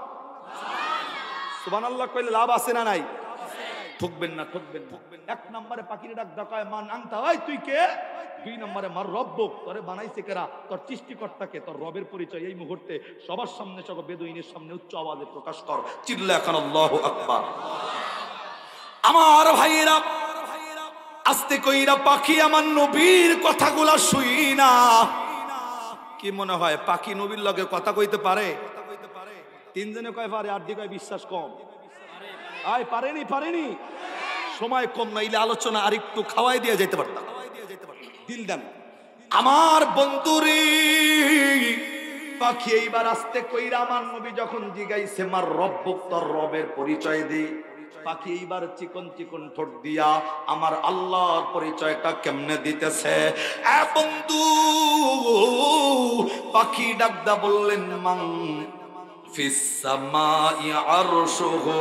[SPEAKER 1] সুবহানাল্লাহ কইলে লাভ আছে না নাই? ঠকবেন না, ঠকবেন না। 1 নম্বরে পাখির ডাক দেখায় মান আনতা, ওই তুই কে? 2 নম্বরে মার রব্বুক, তোরে বানাইছে কেরা? তোর সৃষ্টিকর্তা কে? তোর রবের পরিচয় এই মুহূর্তে সবার সামনে, সব বেদুইনের সামনে উচ্চ আওয়াজে প্রকাশ কর। চিল্লা এখন আল্লাহু আকবার। আমার ভাইয়েরা আস্তে কইরা পাখি আমার নবীর কথাগুলা শুই না। কি মনে হয় পাখি নবীর লগে কথা কইতে পারে? 3 জনে কয় পারে, আর দিকে বিশ্বাস কম। আয় পারেনি, পারেনি, সময় কম, নাইলে আলোচনা আরেকটু খাওয়াই দিয়ে যেতে পারতাম। দিল দেন আমার বন্ধুরে। পাখি এইবার আস্তে কইরা আমার নবী যখন জিগাইছে মার রব্বুক, তোর রবের পরিচয় দে। পাখি এইবার চিকন চিকন ঠোঁট দিয়া আমার আল্লাহর পরিচয়টা কেমনে দিতেছে। এ বন্ধু, পাখি ডাকদা বললেন মান ফিস সামাই আরশুহু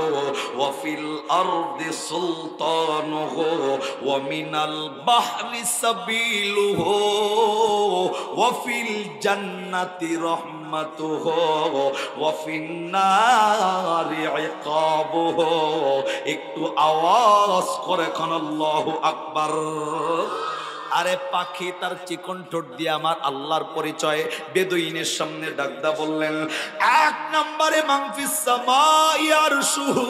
[SPEAKER 1] ওয়া ফিল আরদি সুলতানুহু ওয়া মিনাল বাহরি সাবিলুহু ওয়া ফিল জান্নাতি রাহমাতুহু ওয়া ফিন নারি ইকাবুহু। একটু আওয়াজ করে কোন আল্লাহু আকবার। আরে পাখি তার চিকন ঠোঁট দিয়ে আমার আল্লাহর পরিচয় বেদুইনের সামনে ডাকদা বললেন 1 নম্বরে মানফিস সামাই আরশুহু,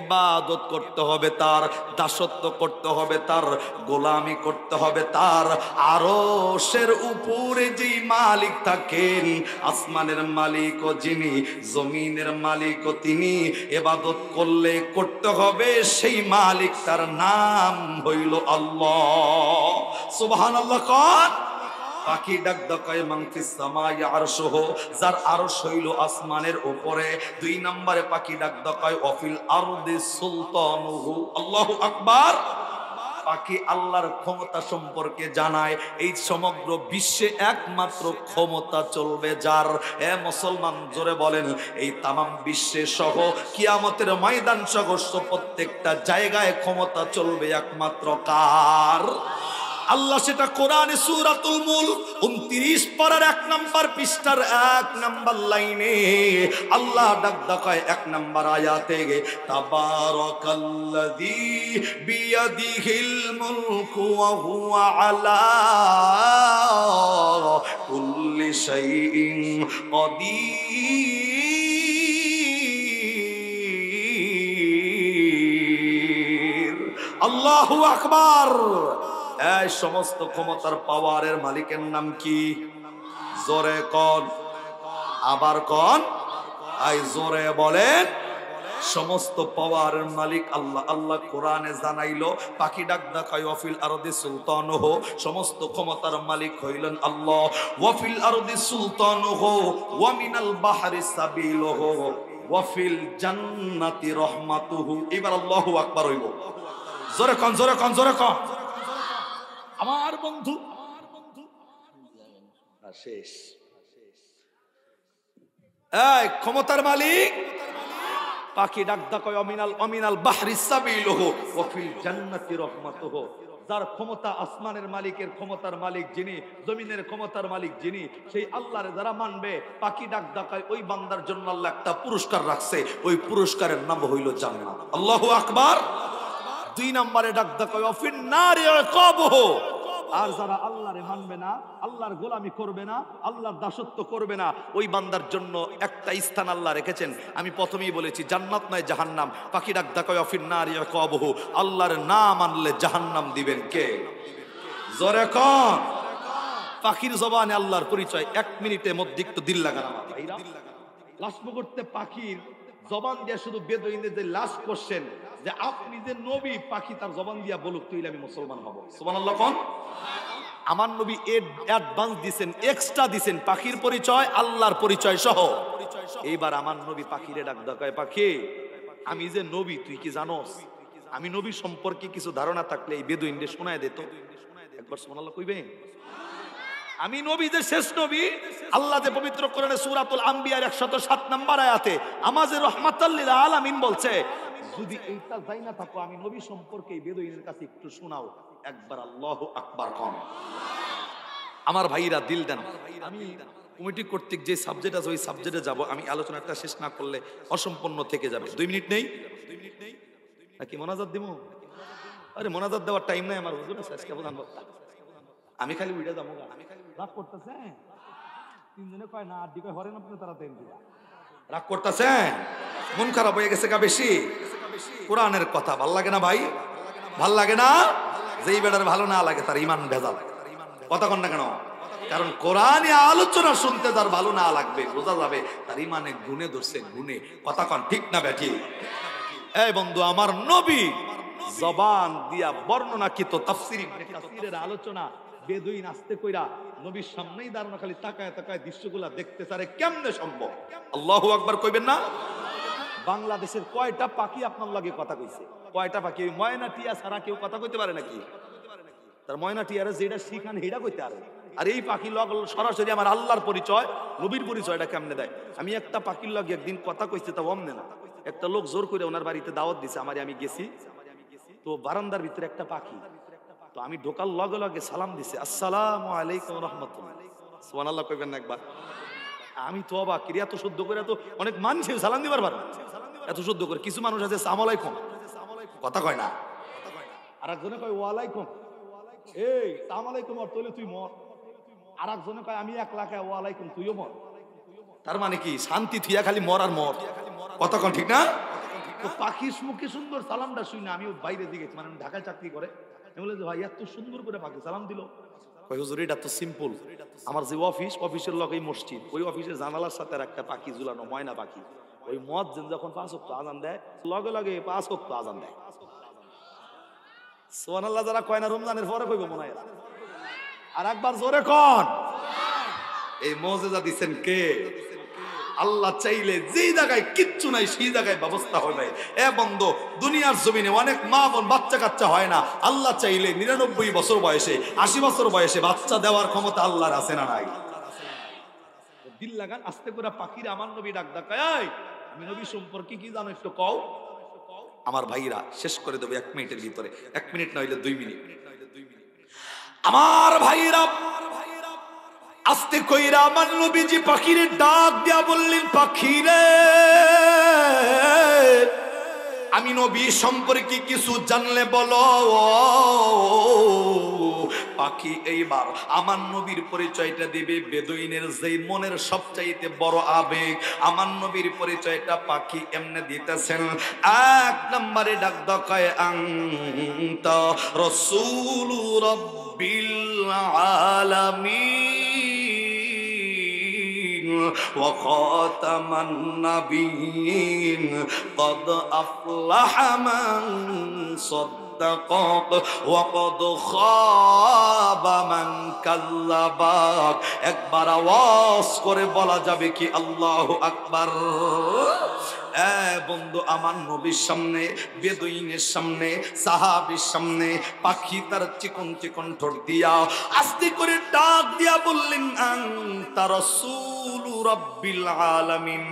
[SPEAKER 1] ইবাদত করতে হবে তার, দাসত্ব করতে হবে তার, গোলামি করতে হবে তার। আরশের উপরে যেই মালিক থাকেন, আসমানের মালিকও যিনি, জমিনের মালিকও তিনি, ইবাদত করলে করতে হবে সেই মালিক, তার নাম হইল আল্লাহ। সুবহানাল্লাহ। কোন পাখি ডাক দেখায় মানফিস সামাই আরশুহু, যার আরশ হইল আসমানের উপরে। 2 নম্বরে পাখি ডাক দেখায় ওয়াফিল আরদি সুলতানুহু। আল্লাহু আকবার। পাখি আল্লাহর ক্ষমতা সম্পর্কে জানায়। এই সমগ্র বিশ্বে একমাত্র ক্ষমতা চলবে যার। এ মুসলমান জোরে বলেন, এই তামাম বিশ্বে সহ কিয়ামতের ময়দান সহ প্রত্যেকটা জায়গায় ক্ষমতা চলবে একমাত্র কার? আল্লাহ। সেটা কোরআনে সূরাতুল মুলক 29 পারার 1 নাম্বার পৃষ্ঠার 1 নাম্বার লাইনে আল্লাহ ডাক দেখায় 1 নাম্বার আয়াতে, তাবারাকাল্লাযী বিয়াদিহিল মুলকু ওয়া হুয়া আলা কুল্লি শাইইন কাদির। আল্লাহু আকবার। এই সমস্ত ক্ষমতার পাওয়ারের মালিকের নাম কি? জোরে কোন, আবার কোন, আই জোরে বলেন। সমস্ত পাওয়ারের মালিক আল্লাহ। আল্লাহ কোরআনে জানাইলো পাখি ডাক দেখায় ওয়াফিল আরদি সুলতানুহু, সমস্ত ক্ষমতার মালিক হইলেন আল্লাহ। ওয়াফিল আরদি সুলতানুহু ওয়া মিনাল বাহরি সাবিলুহু ওয়া ফিল জান্নাতি রাহমাতুহু। এবার আল্লাহু আকবার হইব। জোরে কোন, জোরে কোন, জোরে কোন। আমার বন্ধু শেষ। এই ক্ষমতার মালিক পাখি ডাক দেখায় অমিনাল বাহরি সাবিলুহু ওয়া ফিল জান্নাতি রাহমাতুহু। যার ক্ষমতা আসমানের মালিকের ক্ষমতার মালিক যিনি, জমিনের ক্ষমতার মালিক যিনি, সেই আল্লাহরে যারা মানবে, পাখি ডাক দেখায় ওই বান্দার জন্য আল্লাহ একটা পুরস্কার রাখছে। ওই পুরস্কারের নাম হইল জান্নাত। আল্লাহু আকবার। 2 নম্বরে ডাক দেখায় ওয়া ফিন নারি ইকাবুহু। আর যারা আল্লাহরে মানবে না, আল্লাহর গোলামি করবে না, আল্লাহর দাসত্ব করবে না, ওই বান্দার জন্য একটা স্থান আল্লাহ রেখেছেন। আমি প্রথমেই বলেছি জান্নাত নয় জাহান্নাম। পাখি ডাক দেখায় ওয়া ফিন নারি ইকাবুহু। আল্লাহর না মানলে জাহান্নাম দিবেন কে? জোরে কোন। পাখির জবানে আল্লাহর পরিচয় 1 মিনিটের মধ্যে একটু দিল লাগানো। ভাইরা লাস্ট করতে পাখির জবান দিয়ে শুধু বেদুইনদের যে লাস্ট কোশ্চেন যে আপনি যে নবী, পাখি তার জবান দিয়া বলুক তুই আমি মুসলমান হব। সুবহানাল্লাহ। কোন আমার নবী অ্যাডভান্স দিবেন, এক্সট্রা দিবেন পাখির পরিচয় আল্লাহর পরিচয় সহ। এইবার আমার নবী পাখিরে ডাক দেখায়, পাখি আমি যে নবী তুই কি জানোস? আমি নবী সম্পর্কে কিছু ধারণা থাকলে এই বেদুইনদের শোনায় দে তো। একবার সুবহানাল্লাহ কইবে? আমি নবী যে শেষ নবী, আল্লাহ যে পবিত্র কোরআনে সূরাতুল আম্বিয়ার 107 নম্বর আয়াতে আমাদের রাহমাতাল লিল আলামিন বলছে, যদি এইটা যাই না থাকো আমি নবী সম্পর্কে বেদুইনের কাছে একটু শোনাও, একবার আল্লাহু আকবার কোন। আমার ভাইরা দিল দেন, আমি কমিটি কর্তৃক যে সাবজেক্ট আছে ওই সাবজেক্টে যাব। আমি আলোচনাটা শেষ না করলে অসম্পূর্ণ থেকে যাবে। 2 মিনিট নেই নাকি মোনাজাত দিব? আরে মোনাজাত দেওয়ার টাইম নাই আমার, হুজুর আছে আজকে প্রধান বক্তা, আমি খালি উইডা যাবো। রাগ করতেছে তিনজনে কয় না, আড্ডি কয় হরেন আপনি তারা তেন দিবা। রাগ করতেছে, মন খারাপ হয়ে গেছে গা বেশি। কোরআনের কথা ভাল লাগে না ভাই? ভাল লাগে না? যেই বেটার ভালো না লাগে তার ইমান ভেজাল। কথা কন না কেন? কারণ কোরআনে আলোচনা শুনতে যার ভালো না লাগবে বোঝা যাবে তার ইমানে গুণে ধরছে, গুণে। কথা কন ঠিক না বেঠি? এই বন্ধু, আমার নবী জবান দিয়া বর্ণনাকৃত তাফসীরের আলোচনা বেদুইন আস্তে কইরা নবীর সামনেই দাঁড়ানো, খালি তাকায় তাকায় দৃশ্যগুলা দেখতে চারে, কেমনে সম্ভব? আল্লাহু আকবার কইবেন না? বাংলাদেশের কয়টা পাখি আপনার লাগে কথা কইছে? কয়টা পাখি? ময়না টিয়া ছাড়া কেউ কথা কইতে পারে নাকি? তার ময়না টিয়ারে যেটা শিখান হেটা কইতে পারে। আর এই পাখি লগ সরাসরি আমার আল্লাহর পরিচয়, নবীর পরিচয়টা কেমনে দেয়? আমি একটা পাখির লগে একদিন কথা কইছি, তা অমনে না। একটা লোক জোর করে ওনার বাড়িতে দাওয়াত দিছে আমারে, আমি গেছি। তো বারান্দার ভিতরে একটা পাখি, তো আমি ঢোকার লগে লগে সালাম দিছে, আসসালামু আলাইকুম রাহমাতুল্লাহ। সুবহানাল্লাহ কইবেন না একবার? আমি তো অবাক, ক্রিয়া তো শুদ্ধ করে তো অনেক মানুষ সালাম দিবার পারে, এত শুদ্ধ করে। কিছু মানুষ আছে আসসালামু আলাইকুম কথা কয় না, আর একজনে কয় ওয়ালাইকুম, এই সালাম আলাইকুম আর তইলে তুই মর। আর একজনে কয় আমি 1 লাখ ওয়ালাইকুম তুইও মর। তার মানে কি? শান্তি থিয়া খালি মর আর মর। কথা কন ঠিক না? তো পাখির মুখে সুন্দর সালামটা শুই না, আমিও বাইরে দিকে, মানে ঢাকায় চাকরি করে, আমি বলে যে ভাই এত সুন্দর করে পাখি সালাম দিল। কই হুজুর এটা তো সিম্পল, আমার যে অফিস, অফিসের লগে মসজিদ, ওই অফিসের জানালার সাথে আর একটা পাখি ঝুলানো, ময়না পাখি। ওই মুয়াজ্জিন যখন 5 ওয়াক্ত আযান দেয় লগে লগে 5 ওয়াক্ত আযান দেয়। সুবহানাল্লাহ যারা কয় না রমজানের পরে কইব মনে হয়। আর একবার জোরে কোন। এই মুজিজা দিবেন কে? আল্লাহ চাইলে যেই জায়গায় কিচ্ছু নাই সেই জায়গায় ব্যবস্থা হবে। এ বন্ধু, দুনিয়ার জমিনে অনেক মা বোন বাচ্চা কাচ্চা হয় না, আল্লাহ চাইলে 99 বছর বয়সে 80 বছর বয়সে বাচ্চা দেওয়ার ক্ষমতা আল্লাহর আছে না নাই? দিল লাগান আস্তে করে পাখিরা আমার নবী ডাক ডাকায়, আমি নবী সম্পর্কে কি জানো একটু কও। আমার ভাইরা শেষ করে দেবো 1 মিনিটের ভিতরে, 1 মিনিট নইলে 2 মিনিট। আমার ভাইরা আস্তে কইরা আমার নবীজি পাখিরে ডাক দিয়া বললেন, পাখিরে আমি নবী সম্পর্কে কিছু জানলে বলো। পাখি এইবার আমার নবীর পরিচয়টা দিবে। বেদুইনের যেই মনের সবচাইতে বড় আবেগ, আমার নবীর পরিচয়টা পাখি এমনে দিতেছেন। 1 নম্বরে ডাক দকায় আনতা রাসূলু রাব্বিল আলামিন ওয়া খাতামান নাবিয়্যিন قد أفلح من صدقك وقد خاب من كذبك। একবার আওয়াজ করে বলা যাবে কি আল্লাহু আকবার? বন্ধু, আমার নবীর সামনে, বেদুইনের সামনে, সাহাবীর সামনে পাখি তার চিকন চিকন ঠোঁট দিয়া আস্তে করে ডাক দিয়া বললেন, আনতা রাসূলু রাব্বিল আলামিন,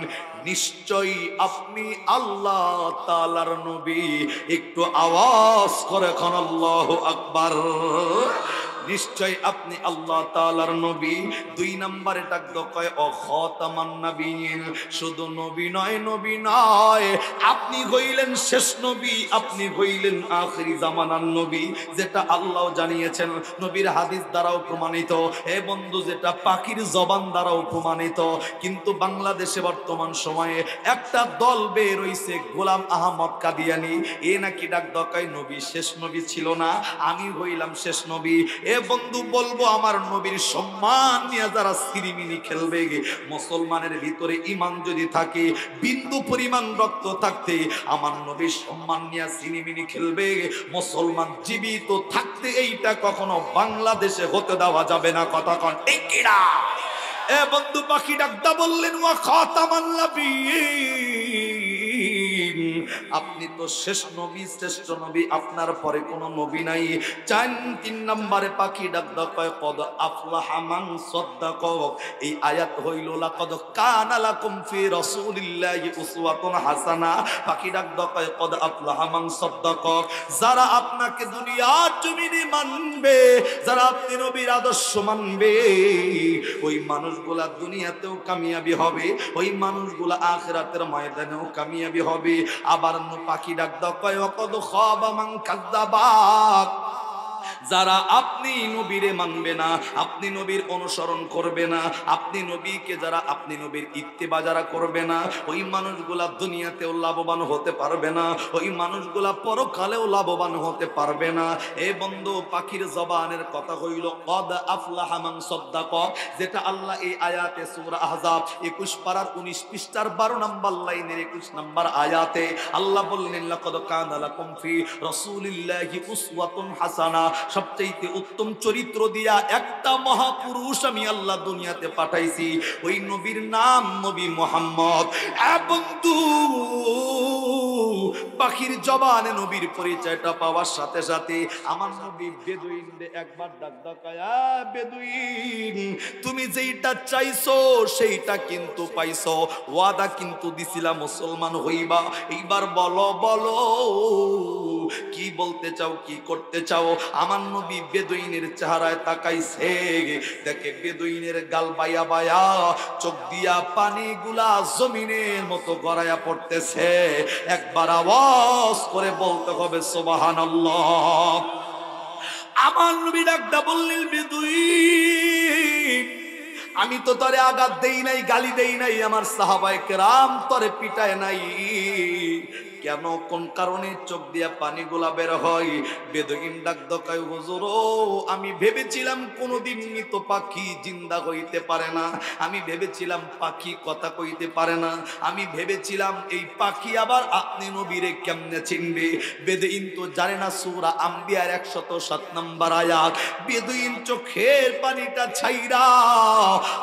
[SPEAKER 1] নিশ্চয়ই আপনি আল্লাহ তাআলার নবী। একটু আওয়াজ করে কোন আল্লাহু আকবার। নিশ্চয় আপনি আল্লাহ তাআলার নবী। 2 নম্বরে ডাক দকায় ও খাতামান নাবিয়্যিন, শুধু নবী নয়, নবী নয়, আপনি হইলেন শেষ নবী, আপনি হইলেন আখিরি জামানার নবী, যেটা আল্লাহ জানিয়েছেন, নবীর হাদিস দ্বারাও প্রমাণিত। এ বন্ধু, যেটা পাখির জবান দ্বারাও প্রমাণিত। কিন্তু বাংলাদেশে বর্তমান সময়ে একটা দল বের হইছে, গোলাম আহমদ কাদিয়ানী, এ নাকি ডাক দকায় নবী শেষ নবী ছিল না, আমি হইলাম শেষ নবী। এ বন্ধু বলবো, আমার নবীর সম্মান নিয়ে যারা সিরিমিনি খেলবে, মুসলমানের ভিতরে ঈমান যদি থাকে, বিন্দু পরিমাণ রক্ত থাকতে আমার নবীর সম্মান নিয়ে সিরিমিনি খেলবে, মুসলমান জীবিত থাকতে এইটা কখনো বাংলাদেশে হতে দেওয়া যাবে না। কথা কোন ঠিক কি না? এ বন্ধু, পাখি ডাকদা বললেন, ওয়া খাতামান নাবিয়্যিন, আপনি তো শেষ নবী, শ্রেষ্ঠ নবী, আপনার পরে কোনো নবী নাই। 3 নম্বরে পাখি ডাক কয় কদ আফলাহা মান সাদ্দাক। এই আয়াত হইল লাকাদ কানা লাকুম ফি রাসূলিল্লাহি উসওয়াতুন হাসানা। পাখি ডাক কয় কদ আফলাহা মান সাদ্দাক। যারা আপনাকে দুনিয়ার জমিনে মানবে, যারা আপনি নবীর আদর্শ মানবে, ওই মানুষগুলা দুনিয়াতেও কামিয়াবি হবে, ওই মানুষগুলা আখিরাতের ময়দানেও কামিয়াবি হবে। আবার পাখি ডাক কয় ওয়াকাদ খাবা মান কাযাবা। যারা আপনি নবীরে মানবে না, আপনি নবীর অনুসরণ করবে না, আপনি নবীকে যারা আপনি নবীর ইত্তেবা যারা করবে না, ওই মানুষগুলা দুনিয়াতেও লাভবান হতে পারবে না, ওই মানুষগুলা পরকালেও লাভবান হতে পারবে না। এ বন্ধু, পাখির জবানের কথা হইল কদ আফলাহা মান সাদ্দাক, যেটা আল্লাহ এই আয়াতে সূরা আহজাব 21 পারার 19 পৃষ্ঠার 12 নম্বর লাইনের 21 নম্বর আয়াতে আল্লাহ বললেন লাকাদ কানা লাকুম ফি রাসূলিল্লাহি উসওয়াতুন হাসানা। সবচেয়ে উত্তম চরিত্র দিয়া একটা মহাপুরুষ আমি আল্লাহ দুনিয়াতে পাঠাইছি, ওই নবীর নাম নবী মুহাম্মদ। বন্ধু, পাখির জবানে নবীর পরিচয়টা পাওয়ার সাথে সাথে আমার নবী বেদুইনরে একবার ডাক ডাকায়া, বেদুইন তুমি যেইটা চাইছো সেইটা কিন্তু পাইছো, ওয়াদা কিন্তু দিছিলা মুসলমান হইবা, এইবার বলো বলো কি বলতে চাও, কি করতে চাও। আমার নবী বেদুইনের চেহারায় তাকাইছে, দেখে বেদুইনের গাল বায়া বায়া, চোখ দিয়া পানিগুলা জমিনের মতো গড়াইয়া পড়তেছে। একবার আওয়াজ করে বলতে হবে সুবহানাল্লাহ। আমার নবী ডাকটা বললেন বেদুইন, আমি তো তরে আঘাত দেই নাই, গালি দেই নাই, আমার সাহাবায়ে কেরাম তরে পিটায় নাই, কেন কোন কারণে চোখ দিয়া পানিগুলা বের হয়? বেদুইন ডাক দকায় হুজুর, আমি ভেবেছিলাম কোনদিন মৃত পাখি জিন্দা হইতে পারে না, আমি ভেবেছিলাম পাখি কথা কইতে পারে না, আমি ভেবেছিলাম এই পাখি আবার আপনি নবীরে কেমনে চিনবে। বেদুইন তো জানে না সূরা আম্বিয়ার 107 নম্বর আয়াত। বেদুইন চোখের পানিটা ছাইরা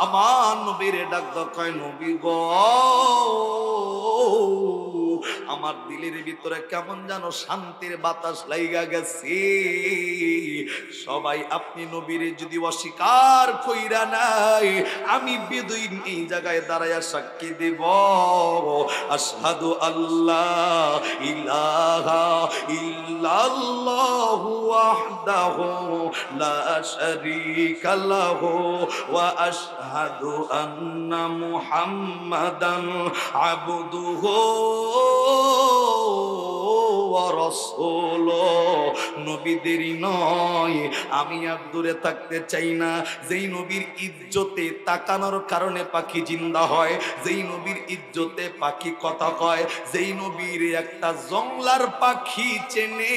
[SPEAKER 1] আমার নবীরে ডাক দকায়, নবী গো, আমার দিলের ভিতরে কেমন যেন শান্তির বাতাস লাইগা গেছে। সবাই আপনি নবীরে যদি অস্বীকার কইরা নাই, আমি বেদুইন এই জায়গায় দাঁড়ায়া সাক্ষী দেব, আশহাদু আল্লাহ ইলাহা ইল্লাল্লাহু ওয়াহদাহু লা শারীকা লাহু ওয়া আশহাদু আন্না মুহাম্মাদান আবদুহু নবী দেরি নয়, আমি আর দূরে থাকতে চাই না। যেই নবীর ইজ্জতে তাকানোর কারণে পাখি জিন্দা হয়, যেই নবীর ইজ্জতে পাখি কথা কয়, যেই নবীর একটা জংলার পাখি চেনে,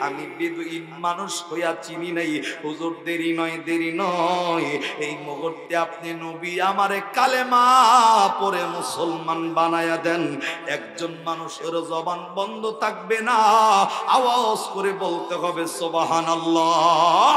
[SPEAKER 1] আমি বেদুইন মানুষ হইয়া চিনি নাই। হুজুর দেরি নয়, দেরি নয়, এই মুহূর্তে আপনি নবী আমারে কালেমা পড়ে মুসলমান বানায়া দেন। একজন মানুষের জবান বন্ধ থাকবে না, আওয়াজ করে বলতে হবে সুবহানাল্লাহ।